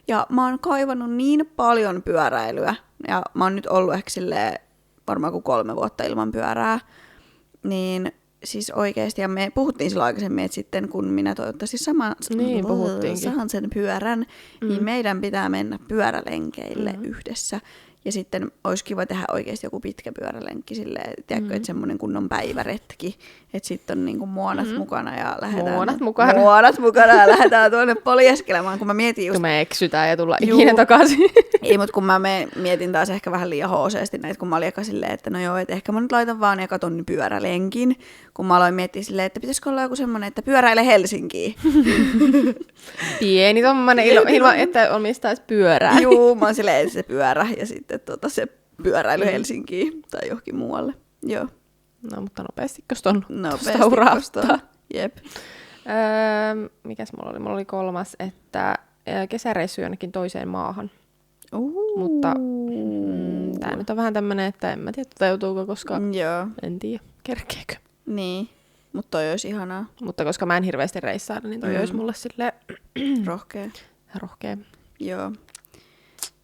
Speaker 1: ja mä oon kaivannut niin paljon pyöräilyä. Ja mä oon nyt ollut ehkä silleen varmaan kuin 3 vuotta ilman pyörää. Niin siis oikeasti, ja me puhuttiin silloin aikaisemmin, että sitten kun minä toivottavasti saan sen pyörän, niin meidän pitää mennä pyörälenkeille yhdessä. Ja sitten olisi kiva tehdä oikeasti joku pitkä pyörälenkki silleen, tiedätkö, että semmoinen kunnon päiväretki. Että sitten on niinku muonat mukana ja lähdetään. Muonat mukana ja lähdetään tuonne poljeskelemaan, kun mä mietin just...
Speaker 2: Kun me eksytään ja tullaan ikinä takaisin.
Speaker 1: Ei, mutta kun mä mietin taas ehkä vähän liian hooseesti näitä, kun mä olin eka silleen, että no joo, että ehkä mä nyt laitan vaan eka tonne pyörälenkin. Kun mä aloin miettiä silleen, että pitäisikö olla joku semmoinen, että pyöräile Helsinkiin.
Speaker 2: Pieni tommonen ilman, että omistaisi pyörää.
Speaker 1: Juu, mä oon silleen, se pyörä ja sitten se pyöräily Helsinkiin tai johonkin muualle. Joo.
Speaker 2: No, mutta nopeasti, jos ton
Speaker 1: nopeasti. Jep.
Speaker 2: Mikäs mulla oli? Mulla oli 3, että kesäreissu jonnekin toiseen maahan. Mutta tää nyt on vähän tämmönen, että en mä tiedä toteutuuko, koska en tiedä, kerkeekö.
Speaker 1: Niin, mutta toi olisi ihanaa.
Speaker 2: Mutta koska mä en hirveästi reissailla, niin toi olisi mulle silleen rohkea.
Speaker 1: Joo.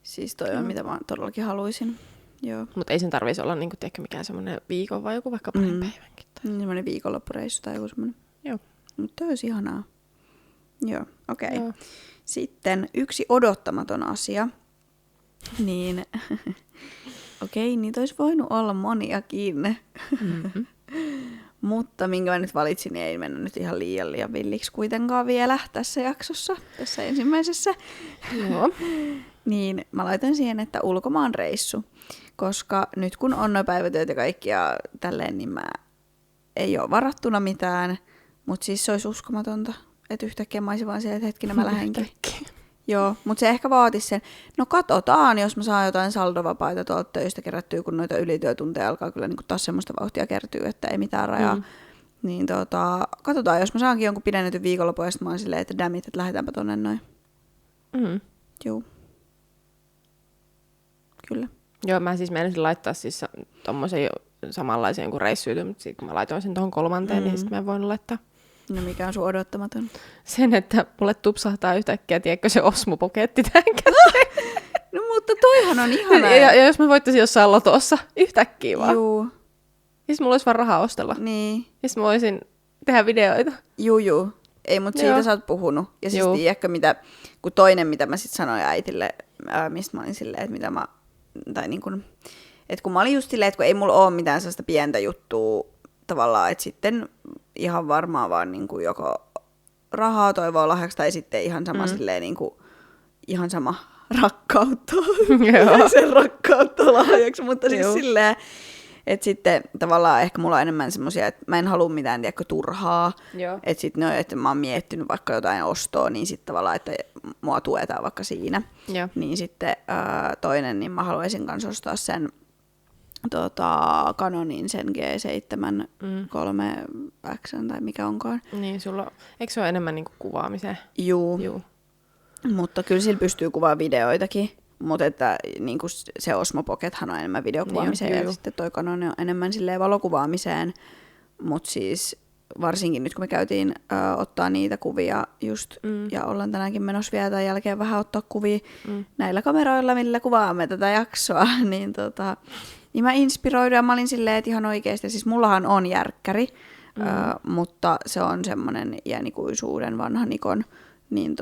Speaker 1: Siis toi on, mitä mä todellakin haluaisin. Joo.
Speaker 2: Mutta ei sen tarvitsisi olla niinku, tiedätkö, mikään semmoinen viikon vai joku vaikka parin päivänkin.
Speaker 1: Semmoinen viikonloppureissu tai joku semmoinen.
Speaker 2: Joo.
Speaker 1: Mutta toi olisi ihanaa. Joo, okei. Okay. Sitten yksi odottamaton asia. Niin, okei, niitä olisi voinut olla moniakin. Mutta minkä mä nyt valitsin, niin ei mennyt nyt ihan liian villiksi kuitenkaan vielä tässä jaksossa, tässä ensimmäisessä.
Speaker 2: Joo.
Speaker 1: Niin mä laitan siihen, että ulkomaan reissu. Koska nyt kun on noin päivätyöt ja kaikki ja tälleen, niin mä ei ole varattuna mitään. Mutta siis se olisi uskomatonta, että yhtäkkiä mä olisin vaan siellä, että hetkinen mä lähdenkin. Joo, mutta se ehkä vaatisi sen. No katsotaan, jos mä saan jotain saldovapaita tuolta töistä kerättyä, kun noita ylityötunteja alkaa kyllä niin taas semmoista vauhtia kertyä, että ei mitään rajaa. Niin katsotaan, jos mä saankin jonkun pidennetyn viikonlopun, ja sitten mä oon silleen, että damn it, että lähdetäänpä tonne noin. Joo. Kyllä.
Speaker 2: Joo, mä siis menisin laittaa siis tommosen samanlaisen jonkun reissuytyn, mutta sitten kun mä laitoin sen tuohon 3, niin sitten mä en voinut laittaa.
Speaker 1: No mikä on sun odottamaton?
Speaker 2: Sen, että mulle tupsahtaa yhtäkkiä, tiedätkö, se Osmo-poketti tähän käteen.
Speaker 1: No mutta toihan on ihanaa.
Speaker 2: Ja jos mä voittaisin jossain lotossa yhtäkkiä vaan.
Speaker 1: Juu.
Speaker 2: Ja sitten mulla olisi vaan rahaa ostella.
Speaker 1: Niin.
Speaker 2: Ja sitten mä voisin tehdä videoita.
Speaker 1: Juu. Ei, mutta siitä sä oot puhunut. Ja siis tiedätkö, kun toinen, mitä mä sitten sanoin äitille, mistä mä olin silleen, että mitä mä, tai niin kuin, että kun mä olin just silleen, että kun ei mulla ole mitään sellaista pientä juttua tavallaan, että sitten ihan varmaan vaan niin kuin joko rahaa toivoa lahjaksi tai sitten ihan sama silleen niin kuin, ihan sama rakkautta. Sen rakkautta lahjaksi, mutta siis silleen, että sitten tavallaan ehkä mulla on enemmän semmoisia, että mä en halua mitään tiedäkö, turhaa. Että sitten että mä oon miettinyt vaikka jotain ostoa, niin sitten tavallaan, että mua tuetaan vaikka siinä. Niin sitten toinen, niin mä haluaisin kanssa ostaa sen Canonin sen G7 3X tai mikä onkaan.
Speaker 2: Niin, eikö se ole enemmän niinku kuvaamiseen?
Speaker 1: Juu. Mutta kyllä sillä pystyy kuvaamaan videoitakin. Mutta että niinku se Osmo Pockethan on enemmän videokuvaamiseen ja sitten toi Canon on enemmän silleen valokuvaamiseen. Mutta siis varsinkin nyt kun me käytiin ottaa niitä kuvia just ja ollaan tänäänkin menossa vielä tämän jälkeen vähän ottaa kuvia näillä kameroilla, millä kuvaamme tätä jaksoa, niin niin mä inspiroidun ja mä olin silleen, että ihan oikeasti, siis mullahan on järkkäri, mutta se on semmoinen iänikuisuuden vanha Nikon, niin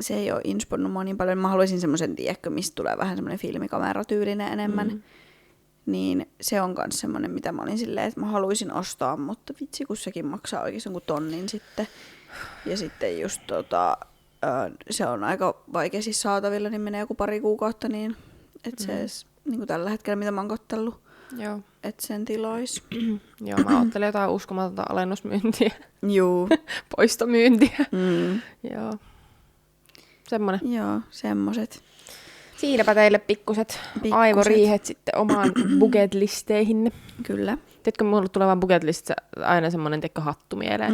Speaker 1: se ei ole insponnut mua niin paljon. Mä haluaisin semmoisen, tiedätkö, mistä tulee vähän semmoinen filmikameratyylinen enemmän. Niin se on myös semmoinen, mitä mä olin silleen, että mä haluaisin ostaa, mutta vitsi, kun sekin maksaa oikeasti jonkun tonnin sitten. Ja sitten just se on aika vaikea siis saatavilla, niin menee joku pari kuukautta, niin että se niin tällä hetkellä, mitä mä oon kattellut, että sen tilois.
Speaker 2: Joo, mä ajattelin jotain uskomatonta alennusmyyntiä.
Speaker 1: Juu.
Speaker 2: Poistomyyntiä. Joo. Semmonen.
Speaker 1: Joo, semmoset.
Speaker 2: Siinäpä teille pikkuset aivoriihet sitten omaan bucket-listeihinne.
Speaker 1: Kyllä.
Speaker 2: Tiedätkö, mulle tulee vaan bucket-listissa aina semmonen hattu mieleen.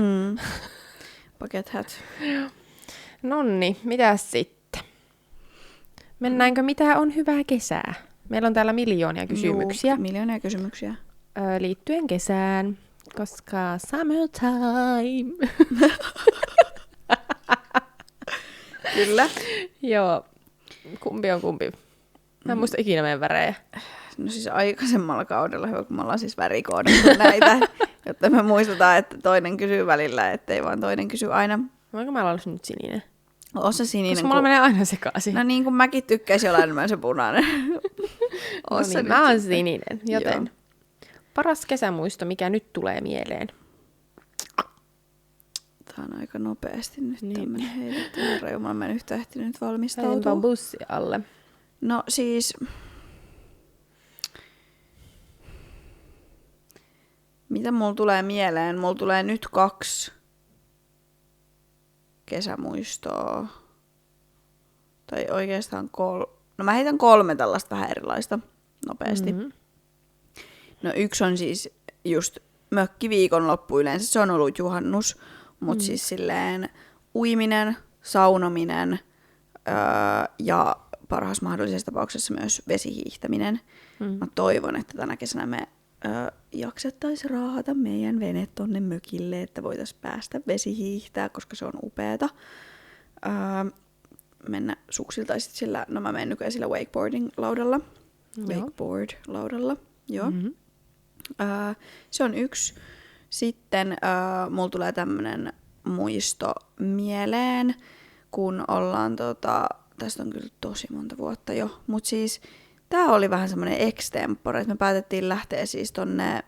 Speaker 1: Bucket hat.
Speaker 2: Nonni, mitäs sitten? Mennäänkö mitä on hyvää kesää? Meillä on täällä miljoonia kysymyksiä.
Speaker 1: Juu, miljoonia kysymyksiä.
Speaker 2: Liittyen kesään, koska summertime.
Speaker 1: Kyllä.
Speaker 2: Joo. Kumpi on kumpi? Mä en muista ikinä meidän värejä.
Speaker 1: No siis aikaisemmalla kaudella, kun me ollaan siis värikoodattu näitä, jotta me muistetaan, että toinen kysyy välillä, ettei vaan toinen kysy aina.
Speaker 2: Voinko mä olla nyt sininen?
Speaker 1: Osa sininen.
Speaker 2: Koska mulla menee aina sekaisin.
Speaker 1: No niin kuin mäkin tykkäisin olla enemmän se punainen.
Speaker 2: No niin, mä oon sininen, joten paras kesämuisto, mikä nyt tulee mieleen.
Speaker 1: Tää on aika nopeasti nyt tämmönen heitetty. Herra Jumala, mä en yhtään ehtinyt valmistautua.
Speaker 2: Enpä bussi alle.
Speaker 1: No siis... Mitä mulla tulee mieleen? Mulla tulee nyt 2 kesämuistoa. Tai oikeastaan 3. No mä heitän 3 tällaista vähän erilaista nopeasti. Mm-hmm. No yksi on siis just mökkiviikonloppu yleensä. Se on ollut juhannus. Mutta siis silleen uiminen, saunominen ja parhaassa mahdollisessa tapauksessa myös vesihiihtäminen. Mä toivon, että tänä kesänä me jaksettaisiin raahata meidän vene tonne mökille, että voitaisiin päästä vesihiihtää, koska se on upeata. Mennä suksilta tai sitten sillä, no mä menen nykyään sillä wakeboarding-laudalla. Wakeboard-laudalla, joo. Mm-hmm. Se on yksi. Sitten mulla tulee tämmönen muisto mieleen, kun ollaan tästä on kyllä tosi monta vuotta jo, mut siis tää oli vähän semmonen extempore, että me päätettiin lähteä siis tonne,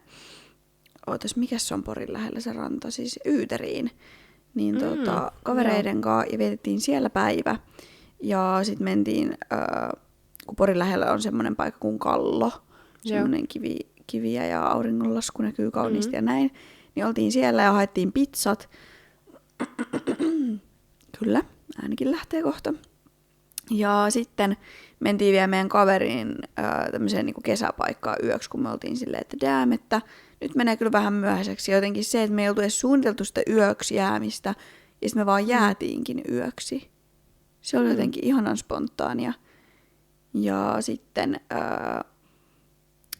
Speaker 1: mikä se on Porin lähellä se ranta, siis Yyteriin, niin kavereiden kanssa ja vietettiin siellä päivä. Ja sit mentiin, kun Porin lähellä on semmonen paikka kuin Kallo, semmonen kiviä ja auringonlasku näkyy kauniisti ja näin, niin oltiin siellä ja haettiin pizzat. Kyllä, äänikin lähtee kohta. Ja sitten mentiin vielä meidän kaverin tämmöiseen niin kuin kesäpaikkaan yöksi, kun me oltiin silleen, että damn, että nyt menee kyllä vähän myöhäiseksi. Jotenkin se, että me ei oltu edes suunniteltu sitä yöksi jäämistä, ja sitten me vaan jäätiinkin yöksi. Se oli jotenkin ihanan spontaania. Ja sitten,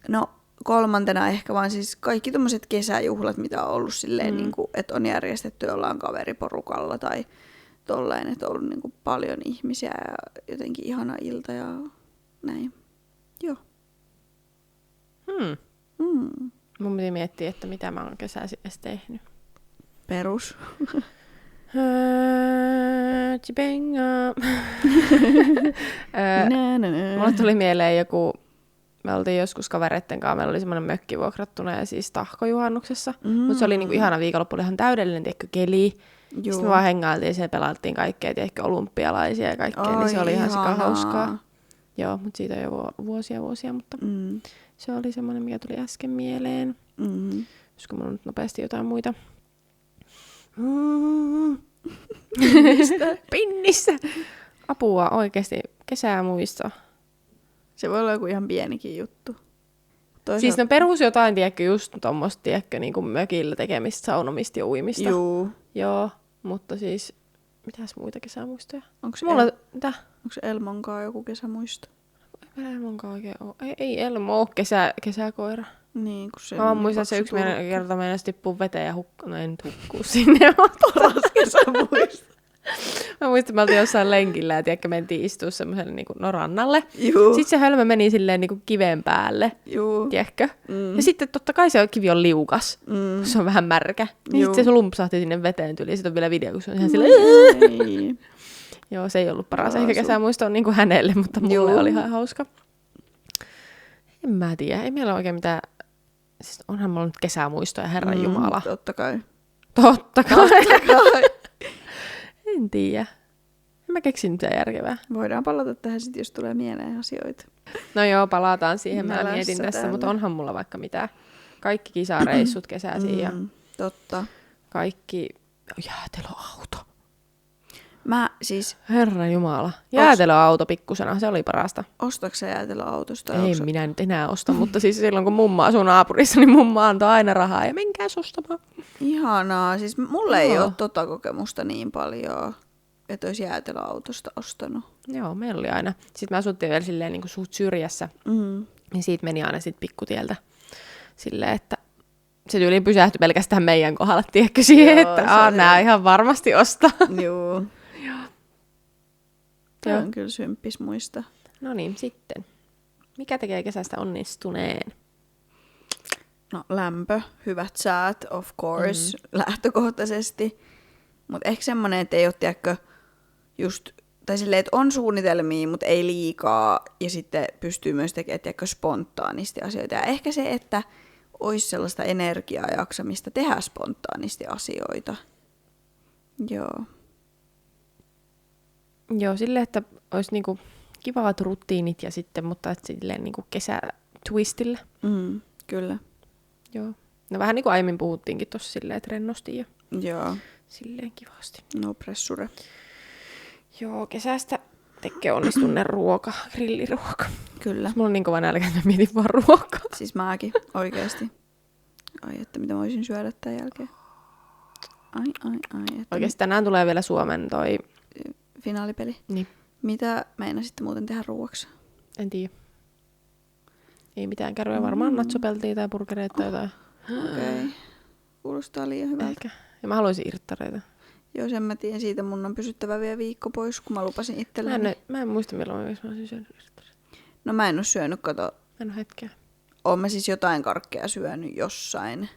Speaker 1: no 3. ehkä vaan siis kaikki tommoset kesäjuhlat, mitä on ollut silleen, niin kuin, että on järjestetty jollain kaveriporukalla tai tolleen, että on ollut niin kuin paljon ihmisiä ja jotenkin ihana ilta ja näin. Joo.
Speaker 2: Mun piti miettiä, että mitä mä oon kesäsi edes tehnyt.
Speaker 1: Perus.
Speaker 2: Mulle tuli mieleen joku, me oltiin joskus kavereitten kanssa, meillä oli semmoinen mökki vuokrattuna ja siis tahkojuhannuksessa. Mutta se oli niinku ihana viikonloppu, oli ihan täydellinen, tiedätkö, keli. Sitten me vaan hengailtiin ja pelattiin kaikkea, tiedätkö, olympialaisia ja kaikkea, niin se oli ihan sika hauskaa. Joo, mutta siitä on jo vuosia, mutta se oli semmoinen, mikä tuli äsken mieleen. Olisiko mulla nyt nopeasti jotain muita? Pinnissä! Apua oikeesti, kesää muista.
Speaker 1: Se voi olla joku ihan pienikin juttu.
Speaker 2: Toisaalta... Siis no perus jotain, tiedätkö, just tommoista, tiedätkö, niin kuin mökillä tekemistä, saunomista ja uimista.
Speaker 1: Juu.
Speaker 2: Joo, mutta siis, mitäs muita kesämuistoja?
Speaker 1: Onko Elmonkaan joku kesämuisto?
Speaker 2: Elmonkaan oikein ole. Ei Elmo ole kesäkoira.
Speaker 1: Niin, kun se
Speaker 2: mä muistan, että se yksi kerta meinasi tippua veteen ja no ei nyt hukkuu sinne.
Speaker 1: Paras kesämuisto.
Speaker 2: Mä muistan, että me oltiin jossain lenkillä ja tiedätkö, mentiin istua semmoiselle niin rannalle.
Speaker 1: Juu.
Speaker 2: Sitten se hölmö meni silleen niin kuin kiven päälle, tiedätkö? Ja sitten totta kai se kivi on liukas, se on vähän märkä. Niin sitten se lumpsahti sinne veteen tuli ja sitten on vielä video, kun se on ihan silleen... Joo, se ei ollut paras ehkä kesämuisto niin kuin hänelle, mutta mulle oli ihan hauska. En mä tiedä, ei meillä ole oikein mitään... Siis onhan mulla nyt kesämuistoja, Herran Jumala.
Speaker 1: Totta kai.
Speaker 2: Totta kai. En tiedä. En mä keksin mitään järkevää.
Speaker 1: Voidaan palata tähän sitten, jos tulee mieleen asioita.
Speaker 2: No joo, palataan siihen. Mä mietin tässä, mutta onhan mulla vaikka mitään. Kaikki kisareissut kesäisiin ja
Speaker 1: totta.
Speaker 2: Kaikki jäätelöauto.
Speaker 1: Mä siis...
Speaker 2: Herra Jumala. Jäätelöauto pikkusena, se oli parasta.
Speaker 1: Ostatko sä jäätelöautosta?
Speaker 2: Ei minä nyt enää osta, mutta siis silloin kun mumma asuu naapurissa, niin mumma antoi aina rahaa ja menkääs ostamaan.
Speaker 1: Ihanaa. Siis mulla ei ole tota kokemusta niin paljon, että olisi jäätelöautosta ostanut.
Speaker 2: Joo, meillä oli aina. Sitten me asuttiin vielä silleen niin kuin suht syrjässä, niin siitä meni aina sitten pikkutieltä silleen, että se tyyliin pysähtyi pelkästään meidän kohdalla, tiedätkö siihen, että nää ihan varmasti ostaa.
Speaker 1: Joo. Tämä on kyllä symppis muista.
Speaker 2: No niin, sitten. Mikä tekee kesästä onnistuneen?
Speaker 1: No lämpö, hyvät säät, of course, lähtökohtaisesti. Mutta ehkä semmoinen, että ei ole, tiedätkö, just, tai silleen, että on suunnitelmia, mutta ei liikaa, ja sitten pystyy myös tekemään spontaanisti asioita. Ja ehkä se, että olisi sellaista energiaa ja jaksamista tehdä spontaanisti asioita. Joo.
Speaker 2: Joo, silleen, että olisi niinku kivaat rutiinit ja sitten, mutta et silleen niinku kesätwistillä.
Speaker 1: Kyllä.
Speaker 2: Joo. No vähän niin kuin aiemmin puhuttiinkin tuossa silleen, että rennosti ja
Speaker 1: Joo.
Speaker 2: silleen kivasti.
Speaker 1: No pressure.
Speaker 2: Joo, kesästä tekee onnistuneen ruoka, grilliruoka.
Speaker 1: Kyllä.
Speaker 2: Mulla on niin kova nälkä, että mietin vaan ruokaa.
Speaker 1: Siis mäkin, oikeesti. Ai, että mitä mä voisin syödä tämän jälkeen. Ai. Että
Speaker 2: Oikeasti tänään tulee vielä Suomen toi
Speaker 1: finaalipeli.
Speaker 2: Niin.
Speaker 1: Mitä meinasitte muuten tehdä ruuaksi?
Speaker 2: En tiedä. Ei mitään kärryä, varmaan natsopeltia tai burgereita tai jotain.
Speaker 1: Okei. Kuulostaa liian hyvältä.
Speaker 2: Ehkä. Ja mä haluaisin irttareita.
Speaker 1: Joo, sen mä tiedän. Siitä mun on pysyttävä vielä viikko pois, kun mä lupasin itselleni.
Speaker 2: Mä en muista milloin mä olisin syönyt irttareita.
Speaker 1: No mä en oo syönyt, kato.
Speaker 2: Mä en oo hetkeä.
Speaker 1: Oon mä siis jotain karkkeja syönyt jossain.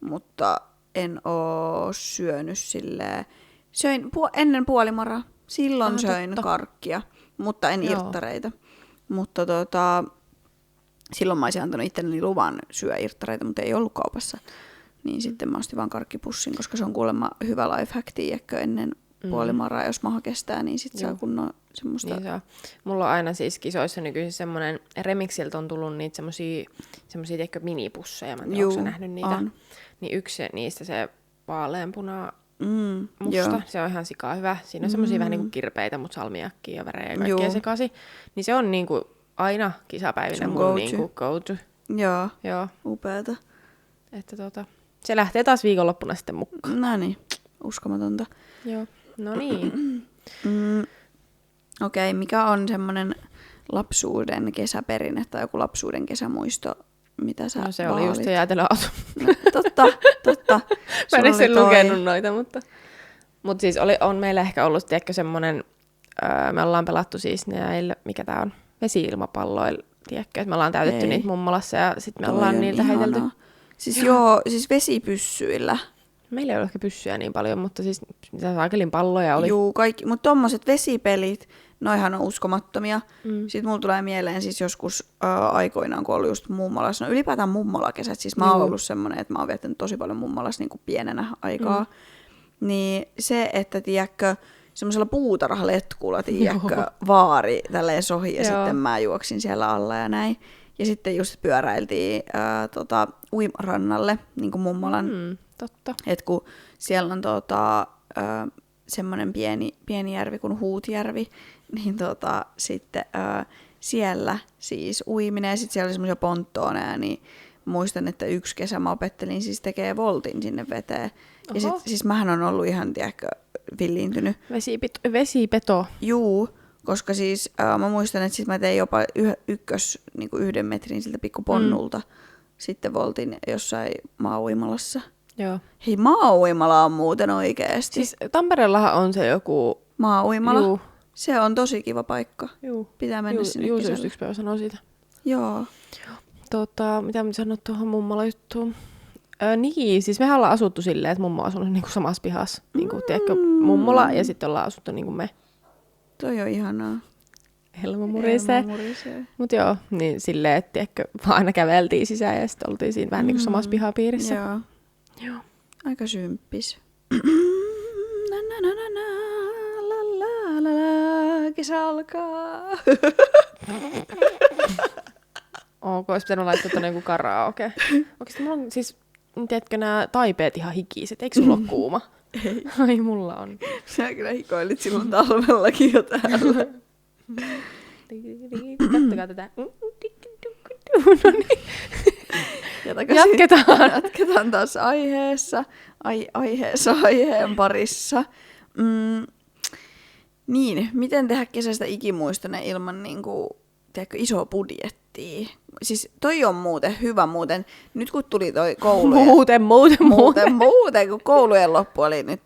Speaker 1: Mutta en oo syönyt silleen. Söin ennen puolimaraa. Silloin söin totta. Karkkia, mutta en irttareita. Mutta silloin mä olisin antanut itselleni luvan syödä irttareita, mutta ei ollut kaupassa. Niin sitten mä ostin vaan karkkipussin, koska se on kuulemma hyvä lifehack, tiedätkö, ennen puolimaraa, jos maha kestää, niin sitten saa kunnon semmoista.
Speaker 2: Niin se on. Mulla on aina siis kisoissa nykyisin semmoinen, Remixiltä on tullut niitä semmosia tiedätkö, minipusseja, mä en tiedä, onko sä nähnyt niitä. On. Niin yksi niistä se vaaleanpuna musta, se on ihan sikaa hyvä. Siinä on semmosia vähän niinku kirpeitä, mutta salmiakkia ja värejä ja kaikkea sekaisin. Niin se on niinku aina kisapäivinä mun niinku go-to.
Speaker 1: Joo. Upeata.
Speaker 2: Että se lähtee taas viikonloppuna sitten mukaan.
Speaker 1: No niin, uskomatonta.
Speaker 2: Joo, no niin.
Speaker 1: Okei, mikä on semmoinen lapsuuden kesäperinne tai joku lapsuuden kesämuisto, mitä sä
Speaker 2: se
Speaker 1: vaalit?
Speaker 2: Oli just se jäätelöauto.
Speaker 1: No, totta.
Speaker 2: Mä en edes lukenut noita, mutta siis on meillä ehkä ollut, tiedätkö, semmoinen, me ollaan pelattu siis näillä, mikä tää on, vesi-ilmapalloilla, tiedätkö, että me ollaan täytetty niitä mummolassa ja sitten me ollaan niiltä heitelty.
Speaker 1: Siis joo, siis vesipyssyillä.
Speaker 2: Meillä ei ole ehkä pyssyjä niin paljon, mutta siis mitä saakelin palloja oli.
Speaker 1: Juu, kaikki, mutta tommoset vesipelit, noihan on uskomattomia. Sitten mulla tulee mieleen siis joskus aikoinaan, kun oli just mummolassa, no ylipäätään mummolakesät, siis mä oon ollut semmonen, että mä oon viettänyt tosi paljon mummolassa niin kuin pienenä aikaa. Niin se, että tiedätkö, semmoisella puutarhaletkulla, tiedätkö, vaari tälleen sohi ja sitten mä juoksin siellä alla ja näin. Ja sitten just pyöräiltiin uimarannalle, niin kuin mummolan.
Speaker 2: Totta.
Speaker 1: Et kun siellä on semmoinen pieni järvi kuin Huutjärvi, niin sitten siellä siis uiminen ja sitten siellä oli semmoisia ponttooneja, niin muistan, että yksi kesä mä opettelin siis tekee voltin sinne veteen. Ja sit, siis mähän on ollut ihan, tiedätkö, villiintynyt.
Speaker 2: Vesipeto.
Speaker 1: Juu, koska siis mä muistan, että siis mä tein jopa niin kuin 1 metrin siltä pikkuponnulta sitten voltin jossain maa-uimalassa.
Speaker 2: Joo.
Speaker 1: Hei, maa-uimala on muuten oikeesti.
Speaker 2: Siis Tampereellahan on se joku
Speaker 1: maa-uimala. Juu. Se on tosi kiva paikka.
Speaker 2: Juu.
Speaker 1: Pitää mennä sinne
Speaker 2: Juuso just yksi päivä sanoo siitä.
Speaker 1: Joo.
Speaker 2: Mitä mä sanoin tuohon mummala-juttuun? Niin, siis mehän ollaan asuttu silleen, että mummo on asunut niinku samassa pihassa. Niinku, tiedätkö, mummola ja sitten ollaan asuttu niinku me.
Speaker 1: Toi on ihanaa.
Speaker 2: Helma murisee. Mut joo, niin silleen, että tiedätkö, aina käveltiin sisään ja sitten oltiin siinä vähän niinku samassa pihapiirissä.
Speaker 1: Joo. Aika symppis. Kesä alkaa.
Speaker 2: Olisi pitänyt laittaa tuonne joku karaoke. Oikeesti mulla on siis, tiedätkö, nämä taipeet ihan hikiset. Eikö sulla ole kuuma?
Speaker 1: Ei.
Speaker 2: Ai, mulla on.
Speaker 1: Sä kyllä hikoilit silloin talvellakin jo täällä.
Speaker 2: Kattokaa tätä. No niin.
Speaker 1: Jatketaan taas aiheessa. Aiheen parissa. Niin, miten tehdä kesästä ikimuistoinen ilman niinku, tiedätkö, isoa budjettia? Siis toi on muuten hyvä muuten. Nyt kun tuli toi koulujen... Muuten, kun koulujen loppu oli nyt,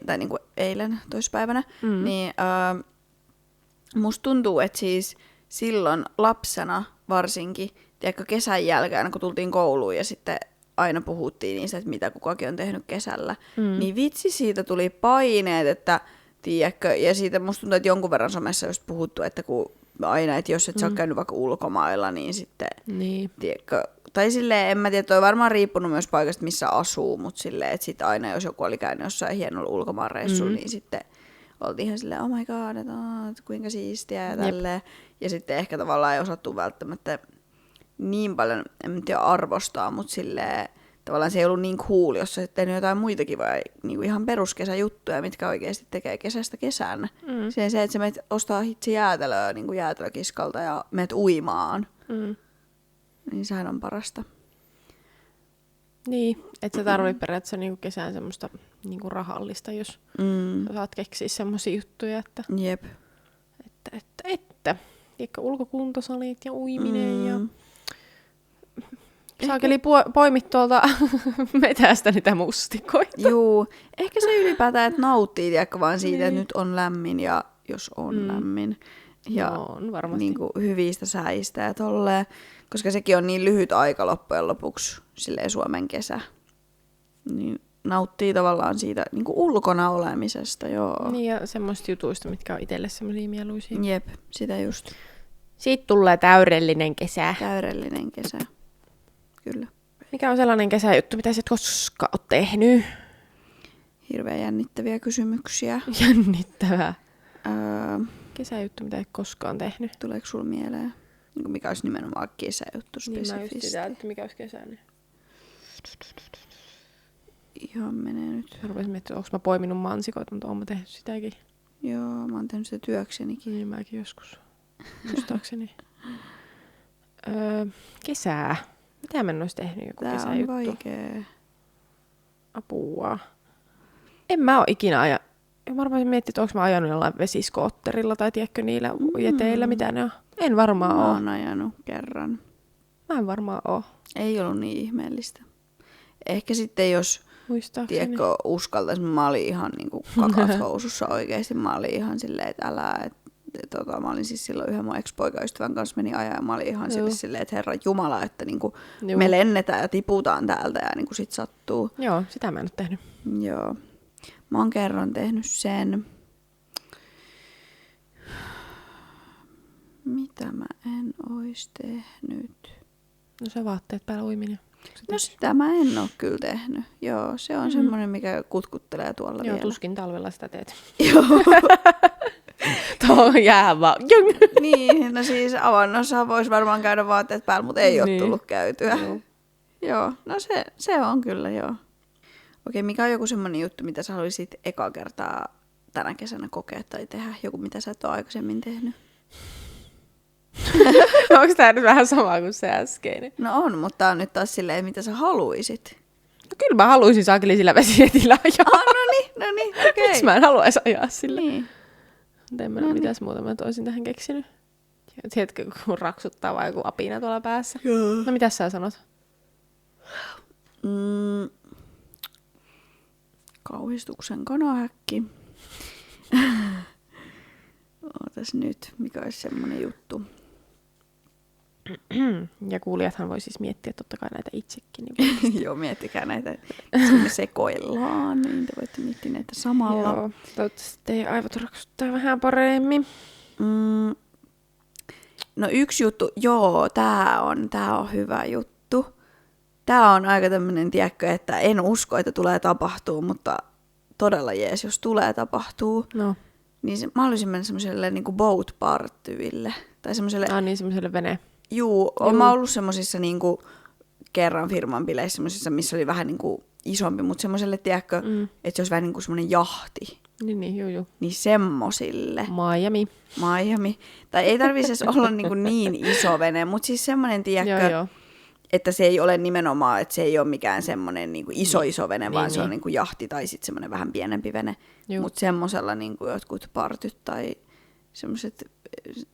Speaker 1: tai niinku eilen, toispäivänä, niin musta tuntuu, että siis silloin lapsena varsinkin, tiedätkö, kesän jälkeen, kun tultiin kouluun ja sitten aina puhuttiin niistä, että mitä kukakin on tehnyt kesällä, niin vitsi siitä tuli paineet, että tiedätkö, ja siitä musta tuntuu, että jonkun verran somessa just puhuttu, että kun aina, että jos et sä ole käynyt vaikka ulkomailla, niin sitten, tiedätkö, tai silleen, en mä tiedä, toi varmaan riippunut myös paikasta, missä asuu, mutta silleen, että sit aina, jos joku oli käynyt jossain hienolla ulkomaanreissulla, niin sitten oltiin ihan silleen, oh my god, että kuinka siistiä ja tälleen. Ja sitten ehkä tavallaan ei osattu välttämättä niin paljon, en tiedä arvostaa, mutta silleen, tavallaan se ei ollut niin cool, jos sä tehnyt jotain muita kivoja, niin ihan peruskesäjuttuja, mitkä oikeasti tekee kesästä kesän. Se, että sä menet ostaa hitsi jäätelöä niin kuin jäätelökiskalta ja menet uimaan. Niin sehän on parasta.
Speaker 2: Niin, että sä tarvitset periaatteessa niinku kesään semmoista niinku rahallista, jos sä saat keksiä semmoisia juttuja, että...
Speaker 1: Jep.
Speaker 2: Että. Tiedätkö, ulkokuntosalit ja uiminen ja... Saakeli poimit tuolta metästä niitä mustikoita.
Speaker 1: Juu, ehkä se ylipäätään, että nauttii tiedätkö, vaan siitä, että nyt on lämmin ja jos on lämmin. Ja
Speaker 2: on varmasti.
Speaker 1: Niin kuin hyvistä säistä ja tolleen. Koska sekin on niin lyhyt aika loppujen lopuksi, silleen Suomen kesä. Niin nauttii tavallaan siitä niin kuin ulkona olemisesta, joo.
Speaker 2: Niin ja semmoista jutuista, mitkä on itselle semmoisia mieluisia.
Speaker 1: Jep, sitä just.
Speaker 2: Siitä tulee täydellinen kesä.
Speaker 1: Täydellinen kesä, kyllä.
Speaker 2: Mikä on sellainen kesäjuttu, mitä sä et koskaan ole tehnyt?
Speaker 1: Hirveän jännittäviä kysymyksiä.
Speaker 2: Jännittävää. Kesäjuttu, mitä et koskaan tehnyt.
Speaker 1: Tuleeko sulla mieleen? Mikä olisi nimenomaan kesäjuttu spesifisti?
Speaker 2: Niin mä just sitä, että mikä olisi kesä. Niin.
Speaker 1: Ihan menee nyt.
Speaker 2: Mä rupesin miettimään, onko mä poiminut mansikoita, mutta oon mä tehnyt sitäkin.
Speaker 1: Joo, mä oon tehnyt sitä työksenikin.
Speaker 2: Niin mäkin joskus, muistaakseni. Kesää. Mitä mä en olisi tehnyt joku
Speaker 1: tää
Speaker 2: kesäjuttu?
Speaker 1: Tää on vaikee.
Speaker 2: Apua. En mä oo ikinä varmaan miettiä, että onko mä ajanut jollain vesiskootterilla tai tiedätkö niillä jeteillä, mitä ne on. En varmaan oo.
Speaker 1: Mä oon ajanut kerran.
Speaker 2: Mä en varmaan oo.
Speaker 1: Ei ollut niin ihmeellistä. Ehkä sitten jos, tiedätkö, uskaltais, mä olin ihan niinku kakat housussa oikeesti. Mä olin ihan silleen, että älä, mä olin siis silloin yhden mun ex-poikaystävän kanssa meni ajaa ja mä olin ihan silleen, että herra jumala, että niinku me lennetään ja tiputaan täältä ja niinku sit sattuu.
Speaker 2: Joo, sitä mä en oo tehnyt.
Speaker 1: Joo. Mä oon kerran tehnyt sen. Mitä mä en ois tehnyt?
Speaker 2: No se vaatteet päällä uiminen.
Speaker 1: No sitä mä en oo kyllä tehnyt. Joo, se on semmonen, mikä kutkuttelee tuolla vielä.
Speaker 2: Joo, tuskin talvella sitä teet.
Speaker 1: Joo.
Speaker 2: Tuo jää vaan.
Speaker 1: Niin, no siis avannossa voisi varmaan käydä vaatteet päällä, mutta ei ole tullut käytyä. Joo, no se on kyllä, joo. Okei, mikä on joku semmoinen juttu, mitä sä haluaisit eka kertaa tänä kesänä kokea tai tehdä? Joku, mitä sä et ole aikaisemmin tehnyt?
Speaker 2: Onko tää nyt vähän sama kuin se äskeinen?
Speaker 1: No on, mutta tää on nyt taas silleen, mitä sä haluisit.
Speaker 2: No kyllä mä haluaisin saakeli sillä vesijetillä ajaa.
Speaker 1: No niin, okei.
Speaker 2: Miksi mä en haluaisi ajaa sillä?
Speaker 1: Niin.
Speaker 2: Mutta en mä mitäs muuta mä olisin tähän keksinyt. Tiedätkö, kun raksuttaa vai joku apina tuolla päässä?
Speaker 1: Joo.
Speaker 2: No mitäs sä sanot?
Speaker 1: Kauhistuksen kanahäkki. Ootas nyt, mikä olisi semmoinen juttu.
Speaker 2: Ja kuulijathan voi siis miettiä totta kai näitä itsekin. Niin
Speaker 1: joo, miettikää näitä, kun sekoillaan, niin te voitte miettiä näitä samalla.
Speaker 2: Joo, toivottavasti ei aivot raksuttaa vähän paremmin.
Speaker 1: No yksi juttu, joo, tää on hyvä juttu. Tää on aika tämmönen, tiedätkö, että en usko, että tulee tapahtuu, mutta todella jees, jos tulee tapahtuu.
Speaker 2: No.
Speaker 1: Niin mä haluaisin mennä semmoiselle niinku boat partyille. Tai semmoiselle...
Speaker 2: niin, semmoiselle vene.
Speaker 1: Juu, oon mä ollut semmosissa niinku kerran firman bileissä semmosissa, missä oli vähän niinku isompi, mutta semmoiselle, tiedätkö, että se olisi vähän niinku semmoinen jahti.
Speaker 2: Niin, juu.
Speaker 1: Niin semmosille.
Speaker 2: Miami.
Speaker 1: Tai ei tarvitse edes olla niinku niin iso vene, mutta siis semmoinen, tiedätkö,
Speaker 2: joo.
Speaker 1: että se ei ole nimenomaan, että se ei ole mikään semmoinen niinku iso vene, vaan se on niinku jahti tai sitten semmoinen vähän pienempi vene. Mutta semmoisella niinku jotkut partyt tai semmoiset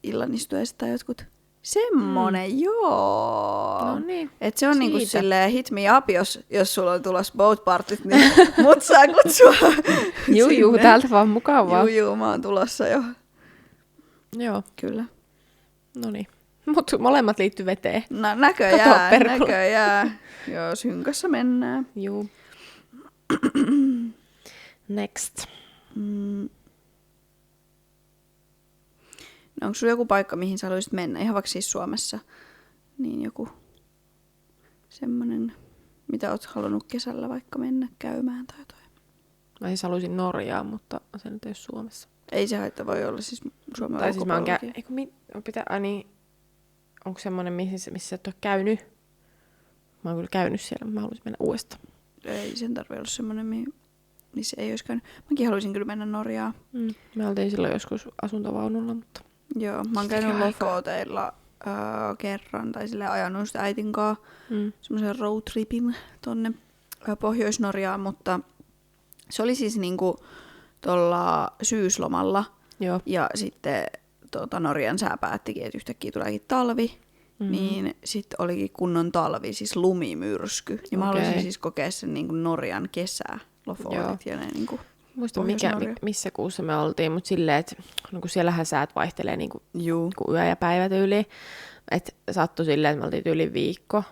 Speaker 1: illanistuiset tai jotkut. Semmonen, joo.
Speaker 2: No niin.
Speaker 1: Et se on niinku silleen hit me up, jos sulla on tulossa boat partyt, niin mut saa kutsua.
Speaker 2: Juu, täältä vaan mukavaa.
Speaker 1: Juu, mä oon tulossa jo.
Speaker 2: Joo.
Speaker 1: Kyllä.
Speaker 2: Noniin. Mut molemmat liittyy veteen.
Speaker 1: No näköjään. Joo, synkässä mennään.
Speaker 2: Juu. Next.
Speaker 1: No onko sulla joku paikka, mihin sä haluaisit mennä? Ihan vaikka siis Suomessa. Niin joku semmoinen, mitä oot halunnut kesällä vaikka mennä käymään tai jotain.
Speaker 2: Mä siis haluaisin Norjaa, mutta se nyt ei ole Suomessa.
Speaker 1: Ei se haittaa, voi olla siis Suomen
Speaker 2: tai siis mä oon
Speaker 1: ulkopuolellakin.
Speaker 2: Onko semmoinen, missä sä et ole käynyt? Mä oon kyllä käynyt siellä, mutta mä haluaisin mennä uudestaan.
Speaker 1: Ei sen tarvitse olla semmoinen, missä ei olisi käynyt. Mäkin haluaisin kyllä mennä Norjaan.
Speaker 2: Me oltiin silloin joskus asuntovaunulla, mutta...
Speaker 1: Joo, mä oon käynyt Lofoteilla kerran, tai silleen ajanut sitä äitin kanssa semmoisen roadtripin tonne Pohjois-Norjaan, mutta se oli siis niinku tuolla syyslomalla.
Speaker 2: Joo.
Speaker 1: Ja sitten Norjan sää päättikin, että yhtäkkiä tuleekin talvi. Niin sitten olikin kunnon talvi, siis lumimyrsky. Niin mä haluaisin siis kokea sen niinku Norjan kesää, Lofotit ja ne niinku
Speaker 2: muista missä kuussa me oltiin, mutta silleen, että no kun siellähän säät vaihtelee niinku yö ja päivä tyyliin. Että sattui silleen, että me oltiin tyyli viikko.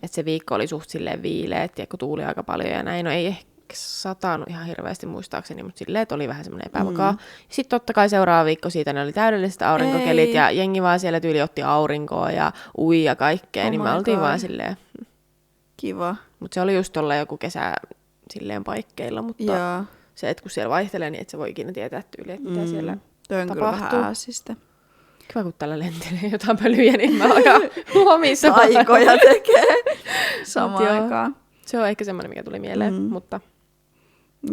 Speaker 2: Että se viikko oli suht silleen viileet ja kun tuuli aika paljon ja näin. No ei ehkä satanut ihan hirveästi muistaakseni, mutta silleen, että oli vähän semmoinen epävakaa. Sitten totta kai seuraava viikko siitä ne oli täydelliset aurinkokelit ja jengi vaan siellä tyyli otti aurinkoa ja ui ja kaikkea, niin me oltiin vaan silleen.
Speaker 1: Kiva.
Speaker 2: Mutta se oli just tolla joku kesä silleen paikkeilla, mutta se, että kun siellä vaihtelee, niin et sä voi ikinä tietää tyyli, että mitä siellä tapahtuu. Kyllä vähän
Speaker 1: äässistä.
Speaker 2: Kiva, kun tällä lentelee jotain pölyjä, niin mä ajan lomissa.
Speaker 1: Taikoja tekee samaan aikaan.
Speaker 2: Se on ehkä semmoinen, mikä tuli mieleen, mutta...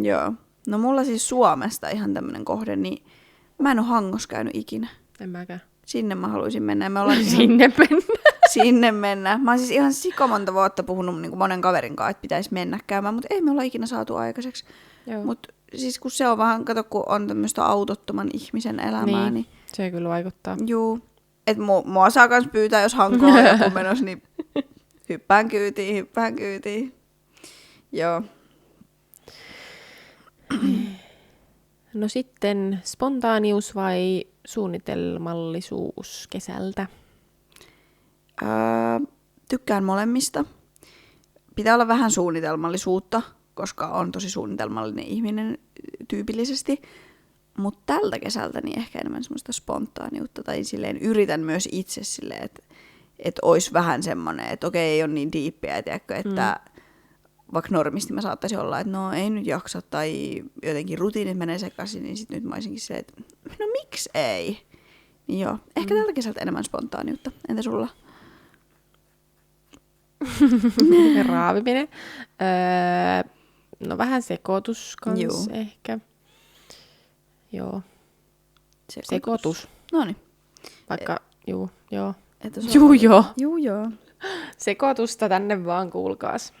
Speaker 1: Joo. No mulla siis Suomesta ihan tämmönen kohde, niin mä en oo Hangossa käynyt ikinä.
Speaker 2: En mäkään.
Speaker 1: Sinne mä haluaisin mennä. Me ollaan Sinne mennään. Mä oon siis ihan sikamonta vuotta puhunut niin kuin monen kaverin kanssa, että pitäisi mennä käymään, mutta ei me olla ikinä saatu aikaiseksi. Mutta siis kun se on vähän, kato kun on tämmöistä autottoman ihmisen elämää. Niin
Speaker 2: se kyllä vaikuttaa.
Speaker 1: Juu. Että mua saa kans pyytää, jos Hankoon on joku menossa, niin hyppään kyytiin. Joo.
Speaker 2: No sitten spontaanius vai suunnitelmallisuus kesältä?
Speaker 1: Tykkään molemmista. Pitää olla vähän suunnitelmallisuutta, koska on tosi suunnitelmallinen ihminen tyypillisesti. Mutta tältä kesältä niin ehkä enemmän semmoista spontaaniutta. Tai silleen yritän myös itse silleen, että olisi vähän semmoinen, että okei, ei ole niin diippiä, tiedätkö, että vaikka normisti mä saattaisin olla, että no ei nyt jaksa tai jotenkin rutiinit menee sekaisin, niin sitten nyt mä olisinkin silleen, että no miksi ei? Niin joo, ehkä tältä kesältä enemmän spontaaniutta. Entä sulla?
Speaker 2: Raaviminen. No vähän sekoitus kans ehkä. Joo. Sekoitus.
Speaker 1: Noniin.
Speaker 2: Vaikka, joo. Joo. Sekoitusta tänne vaan, kuulkaas.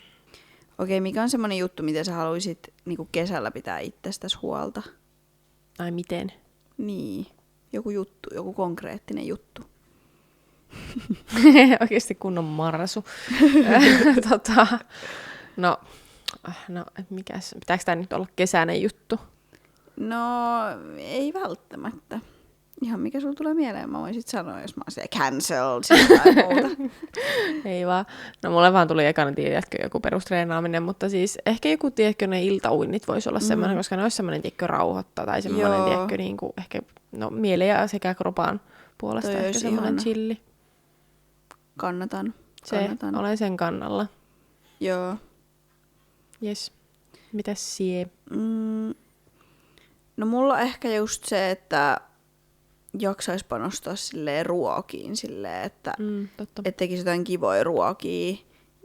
Speaker 1: Okei, mikä on semmoinen juttu, miten sä haluaisit niinku kesällä pitää itsestäsi huolta?
Speaker 2: Ai miten?
Speaker 1: Niin. Joku juttu, joku konkreettinen juttu.
Speaker 2: Oikeasti kunnon marsu. No, mikäs? Pitääkö tämä nyt olla kesäinen juttu?
Speaker 1: No, ei välttämättä. Ihan mikä sulla tulee mieleen, mä voin sit sanoa, jos mä oon siellä cancelled tai muuta.
Speaker 2: Ei vaan. No mulle vaan tuli ekana, tiedätkö, joku perustreenaaminen, mutta siis ehkä joku, tiedätkö, ne iltauinnit voisi olla semmoinen, koska ne olisi semmoinen, tiedätkö, rauhoittaa tai semmoinen, tiedätkö, niin kuin ehkä, no mielen ja sekä kropan puolesta toi ehkä semmoinen chilli.
Speaker 1: Kannatan.
Speaker 2: Olen sen kannalla.
Speaker 1: Joo.
Speaker 2: Jes. Mitäs sie?
Speaker 1: No mulla ehkä just se, että jaksaisi panostaa silleen ruokiin silleen, että et tekisi jotain kivoja ruokia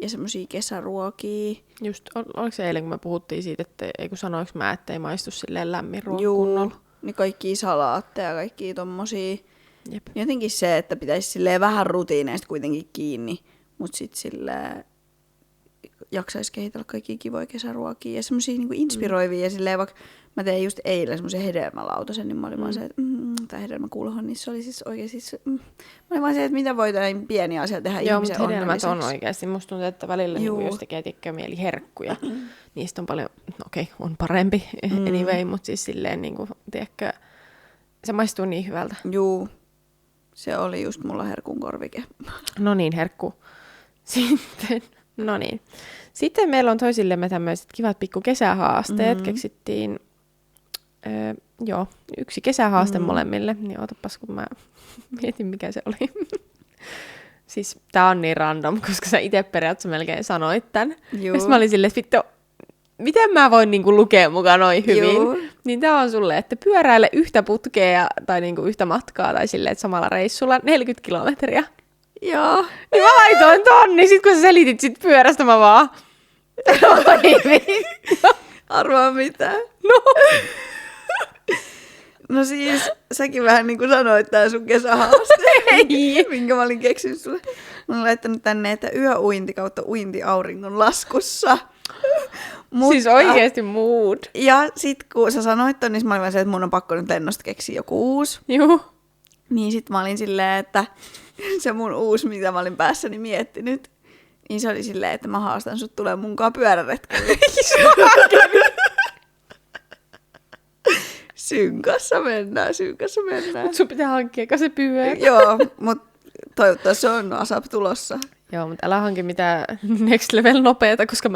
Speaker 1: ja semmosia kesäruokia.
Speaker 2: Just, oliko se eilen, kun me puhuttiin siitä, että ei kun sanoinko mä, että ei maistu silleen lämmin ruoka kunnolla?
Speaker 1: Niin kaikkia salaatteja ja kaikkia tommosia. Jep. Jotenkin se, että pitäisi silleen vähän rutiineista kuitenkin kiinni, mut sit silleen jaksaisi kehitellä kaikkia kivoja kesäruokia ja semmosia niinku inspiroivia ja silleen vaikka mä tein just eilen semmoisen hedelmälautasen, niin mä olin vaan se, että tai hedelmäkulhon, niin se oli siis oikein siis, mä olin vaan se, että mitä voi näin pieni asia tehdä ihmisen onnelliseksi. Joo, mutta hedelmät
Speaker 2: on oikeasti. Musta tuntuu, että välillä niin jos tekee mieli herkkuja, niistä on paljon, on parempi anyway, mutta siis silleen niin kuin, tiedätkö, se maistuu niin hyvältä.
Speaker 1: Juu, se oli just mulla herkun korvike.
Speaker 2: No niin, herkku. Sitten, no niin. Sitten meillä on toisillemme tämmöiset kivat pikku kesähaasteet. Keksittiin joo, yksi kesähaaste molemmille. Niin ootapas, kun mä mietin, mikä se oli. Siis tää on niin random, koska sä itse periaatteessa melkein sanoit tän. Ja sit mä olin silleen, että vittu, miten mä voin niinku lukea mukaan noin hyvin? Juu. Niin tää on sulle, että pyöräile yhtä putkea tai niinku yhtä matkaa tai silleen, että samalla reissulla 40 kilometriä.
Speaker 1: Joo.
Speaker 2: Niin mä laitoin ton, niin sit kun sä selitit sit pyörästä, mä vaan...
Speaker 1: Arvaa mitä?
Speaker 2: No.
Speaker 1: No siis, säkin vähän niin kuin sanoit tää sun kesähaaste, minkä mä olin keksinyt sulle. Mä olen laittanut tänne, että yöuinti kautta uinti auringon laskussa.
Speaker 2: Mutta, siis oikeesti mood.
Speaker 1: Ja sit kun sä sanoit ton, niin mä olin vaan se, että mun on pakko nyt lennosta keksiä joku uusi.
Speaker 2: Juu.
Speaker 1: Niin sit mä olin silleen, että se mun uusi, mitä mä olin päässäni miettinyt, niin se oli silleen, että mä haastan sut tulee munkaan pyöräretkelle. Synkassa mennään.
Speaker 2: Mut sun pitää hankkia se pyörä.
Speaker 1: Joo, mut toivottavasti se on ASAP tulossa.
Speaker 2: Joo, mutta älä hanki mitään next level nopeeta, koska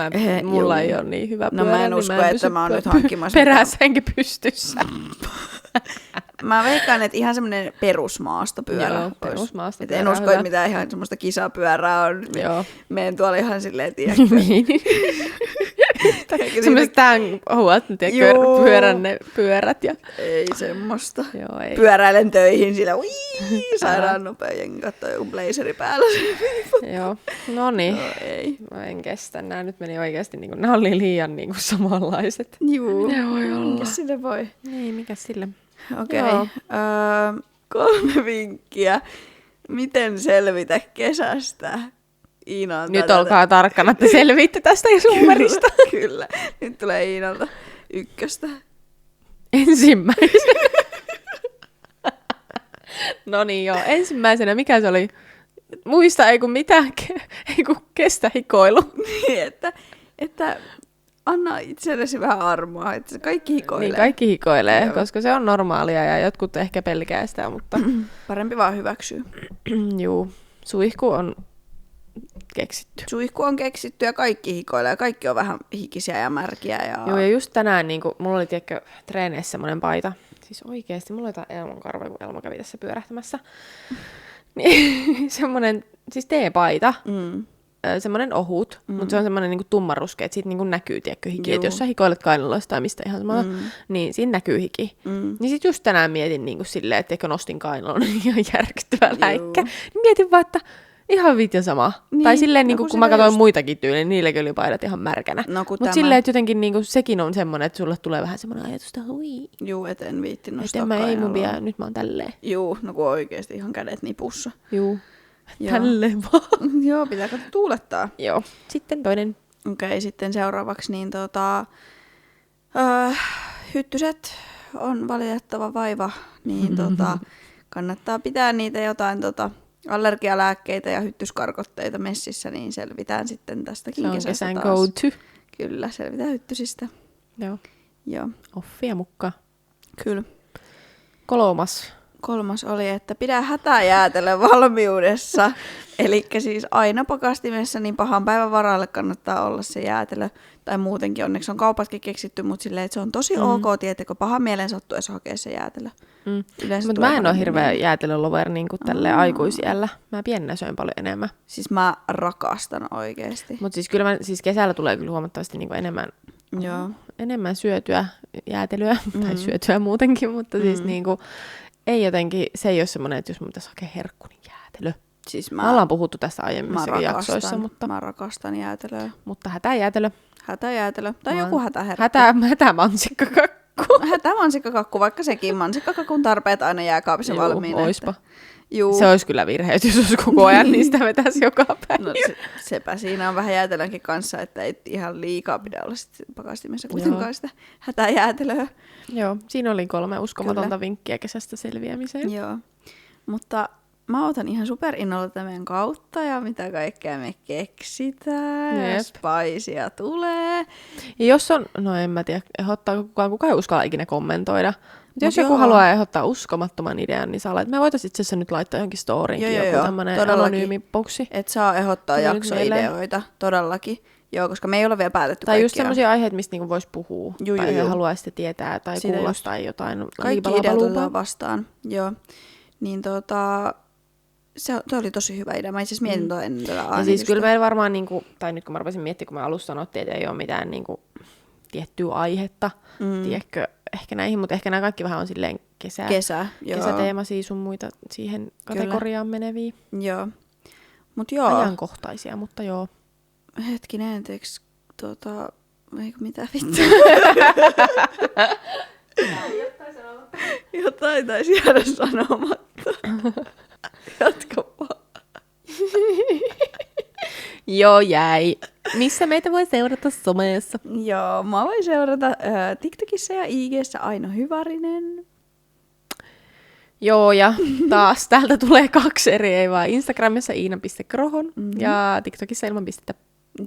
Speaker 2: mulla ei ole niin hyvä pyörä.
Speaker 1: No mä en usko, että mä oon nyt hankkimassa.
Speaker 2: Perässä enkä pystyssä.
Speaker 1: Mä veikkaan, että ihan semmoinen perusmaastopyörä.
Speaker 2: Joo, perusmaastopyörä.
Speaker 1: En usko, että mitään ihan semmoista kisapyörää on.
Speaker 2: Joo.
Speaker 1: Meen tuolla ihan silleen, tiedätkö.
Speaker 2: Semmoiset tämän huot, pyörän ne pyörät. Ja...
Speaker 1: Ei semmoista.
Speaker 2: Joo, ei.
Speaker 1: Pyöräilen töihin sillä, sairaan nopea jengi kattoo joku blazeri päällä.
Speaker 2: Joo, no niin.
Speaker 1: No, ei.
Speaker 2: Mä en kestä. Nämä nyt meni oikeasti, niin kuin, nämä oli liian niin kuin, samanlaiset.
Speaker 1: Juu.
Speaker 2: Ne voi olla.
Speaker 1: Mikä sille voi?
Speaker 2: Niin, mikä sille?
Speaker 1: Okei. 3 vinkkiä. Miten selvitä kesästä? Iina on
Speaker 2: nyt olkaa tarkkana, että selviitte tästä summerista.
Speaker 1: Kyllä. Nyt tulee Iinalta 1.
Speaker 2: Ensimmäisenä. No niin joo, ensimmäisenä mikä se oli? Muista ei kun mitään, ei kun kestä hikoilu.
Speaker 1: Niin, että anna itsellesi vähän armoa, että kaikki hikoilee.
Speaker 2: Niin, kaikki hikoilee, joo. Koska se on normaalia ja jotkut ehkä pelkää sitä, mutta...
Speaker 1: Parempi vaan hyväksyä.
Speaker 2: Juu, suihku on keksitty.
Speaker 1: Suihku on keksitty ja kaikki hikoilee. Kaikki on vähän hikisiä ja märkiä. Ja...
Speaker 2: Joo, ja just tänään niin kun, mulla oli treeneissä semmoinen paita. Siis oikeesti, mulla oli jotain Elman karvoja, kun Elma kävi tässä pyörähtämässä. Niin, semmoinen, siis teepaita. Semmoinen ohut, mutta se on semmoinen niinku tummanruskea, että siitä niinku näkyy, tiedätkö, hiki. Että jos sä hikoilet kainaloista tai mistä ihan samalla, niin siinä näkyy hiki. Niin sit just tänään mietin niinku silleen, että nostin kainalon ihan järkyttävä läikkä. Niin mietin vaan, että ihan vitja sama. Niin, tai silleen, no, kun mä katsoin muitakin tyyliin, niilläkin oli paidat ihan märkänä. No, mutta silleen, että jotenkin niinku, sekin on semmoinen, että sulle tulee vähän semmoinen ajatus, että hui.
Speaker 1: Juu, et en viitti nostaa
Speaker 2: kainaloa. Ei mun vielä, nyt mä oon tälleen.
Speaker 1: Juu, no kun oikeesti ihan kädet nipussa.
Speaker 2: Juu. Tälleen vaan.
Speaker 1: Joo, pitääkö tuulettaa?
Speaker 2: Joo. Sitten toinen.
Speaker 1: Okei, sitten seuraavaksi niin hyttyset on valitettava vaiva, niin kannattaa pitää niitä jotain allergialääkkeitä ja hyttyskarkotteita messissä, niin selvitään sitten tästäkin kesästä
Speaker 2: kesän
Speaker 1: taas.
Speaker 2: Go to.
Speaker 1: Kyllä, selvitään hyttysistä. Joo.
Speaker 2: Offia mukaan.
Speaker 1: Kyllä.
Speaker 2: 3.
Speaker 1: oli, että pidä hätäjäätelö valmiudessa. Eli siis aina pakastimessa niin pahan päivän varalle kannattaa olla se jäätelö. Tai muutenkin, onneksi on kaupatkin keksitty, mutta silleen, että se on tosi ok, tietääkö pahan mielen sattuessa hakea se jäätelö.
Speaker 2: Mutta mä en ole hirveä jäätelölover niin kuin tälleen aikuisiällä. Mä pienenä söin paljon enemmän.
Speaker 1: Siis mä rakastan oikeesti.
Speaker 2: Mutta siis kyllä kesällä tulee kyllä huomattavasti niin kuin enemmän syötyä jäätelyä. Tai syötyä muutenkin, mutta siis niin kuin, ei jotenkin, se ei ole semmoinen, että jos mun pitäisi hakea herkku, niin jäätelö. Siis me ollaan puhuttu tästä aiemmissakin jaksoissa. Mutta...
Speaker 1: Mä rakastan jäätelöä.
Speaker 2: Mutta hätäjäätelö.
Speaker 1: Hätäjäätelö. Tai joku hätäherkku.
Speaker 2: Hätämansikkakakku.
Speaker 1: Hätämansikkakakku, vaikka sekin. Mansikkakakun tarpeet aina jääkaapissa valmiina.
Speaker 2: Oispa. Juu. Se olisi kyllä virhe, jos olisi koko ajan, niin sitä vetäisi joka päivä.
Speaker 1: No sepä siinä on vähän jäätelönkin kanssa, että ei ihan liikaa pidä olla pakastimessa kuitenkaan sitä hätäjäätelöä.
Speaker 2: Joo, siinä oli 3 uskomatonta vinkkiä kesästä selviämiseen.
Speaker 1: Joo, mutta mä otan ihan superinnolla tämän kautta ja mitä kaikkea me keksitään. Jep. Spicea tulee.
Speaker 2: Ja jos on, no en mä tiedä, kukaan ei uskalla ikinä kommentoida. Mutta jos joku haluaa ehdottaa uskomattoman idean, niin saa laittaa. Me voitaisiin itse asiassa nyt laittaa johonkin storyiinkin joku tämmöinen anonyymi boksi.
Speaker 1: Että saa ehdottaa jaksoideoita, todellakin. Joo, koska me ei ole vielä päätetty
Speaker 2: tai
Speaker 1: kaikkia.
Speaker 2: just semmoisia aiheita, mistä niinku voisi puhua. Tai haluaisitte tietää tai
Speaker 1: sitä
Speaker 2: kuulla
Speaker 1: just.
Speaker 2: tai jotain.
Speaker 1: Kaikki ideat otetaan vastaan. Joo. Niin toi oli tosi hyvä idea. Mä itse asiassa mietin toi ennen tätä
Speaker 2: ja siis kyllä meillä varmaan, niinku, tai nyt kun mä rupesin miettimään, kun me alussa sanottiin, että ei ole mitään niinku, tiettyä aihetta, tiedätkö, ehkä näihin, mutta ehkä nämä kaikki vähän on silleen kesäteemaisia sun muita siihen kategoriaan meneviä.
Speaker 1: Joo. Mut joo.
Speaker 2: Ajankohtaisia, mutta joo.
Speaker 1: Hetkinen, teeks eikö mitään vittua? Jotain taisi jäädä sanomatta. Jatka vaan.
Speaker 2: Joo, jäi. Missä meitä voi seurata somessa?
Speaker 1: Joo, mä voin seurata TikTokissa ja IG:ssä Aino Hyvärinen.
Speaker 2: Joo, ja taas täältä tulee 2 eri, ei vaan Instagramissa iina.krohon ja TikTokissa ilman pistettä.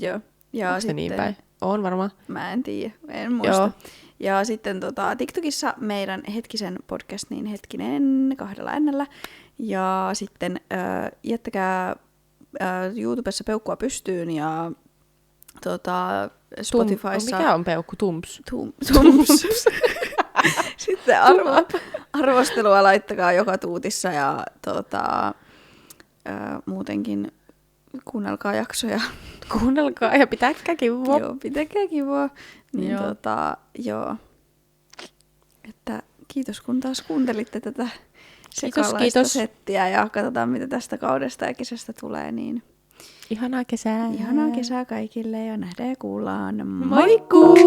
Speaker 1: Joo. Ja
Speaker 2: onko
Speaker 1: sitten,
Speaker 2: niin päin? On varmaan.
Speaker 1: Mä en tiedä, en muista. Joo. Ja sitten TikTokissa meidän hetkisen podcast, niin hetkinen 2 N:llä. Ja sitten jättäkää YouTubessa peukkua pystyyn ja Spotifyssa...
Speaker 2: Mikä on peukku? Tums.
Speaker 1: Tums. Sitten arvostelua laittakaa joka tuutissa ja muutenkin kuunnelkaa jaksoja.
Speaker 2: Kuunnelkaa ja pitäkää kivoa.
Speaker 1: Joo, pitäkää kivoa. Niin joo. Että kiitos kun taas kuuntelitte tätä sekalaista settiä ja katsotaan mitä tästä kaudesta ja kesästä tulee. Niin
Speaker 2: ihanaa kesää.
Speaker 1: Ihanaa kesää kaikille ja nähdään ja kuullaan.
Speaker 2: Moikkuu!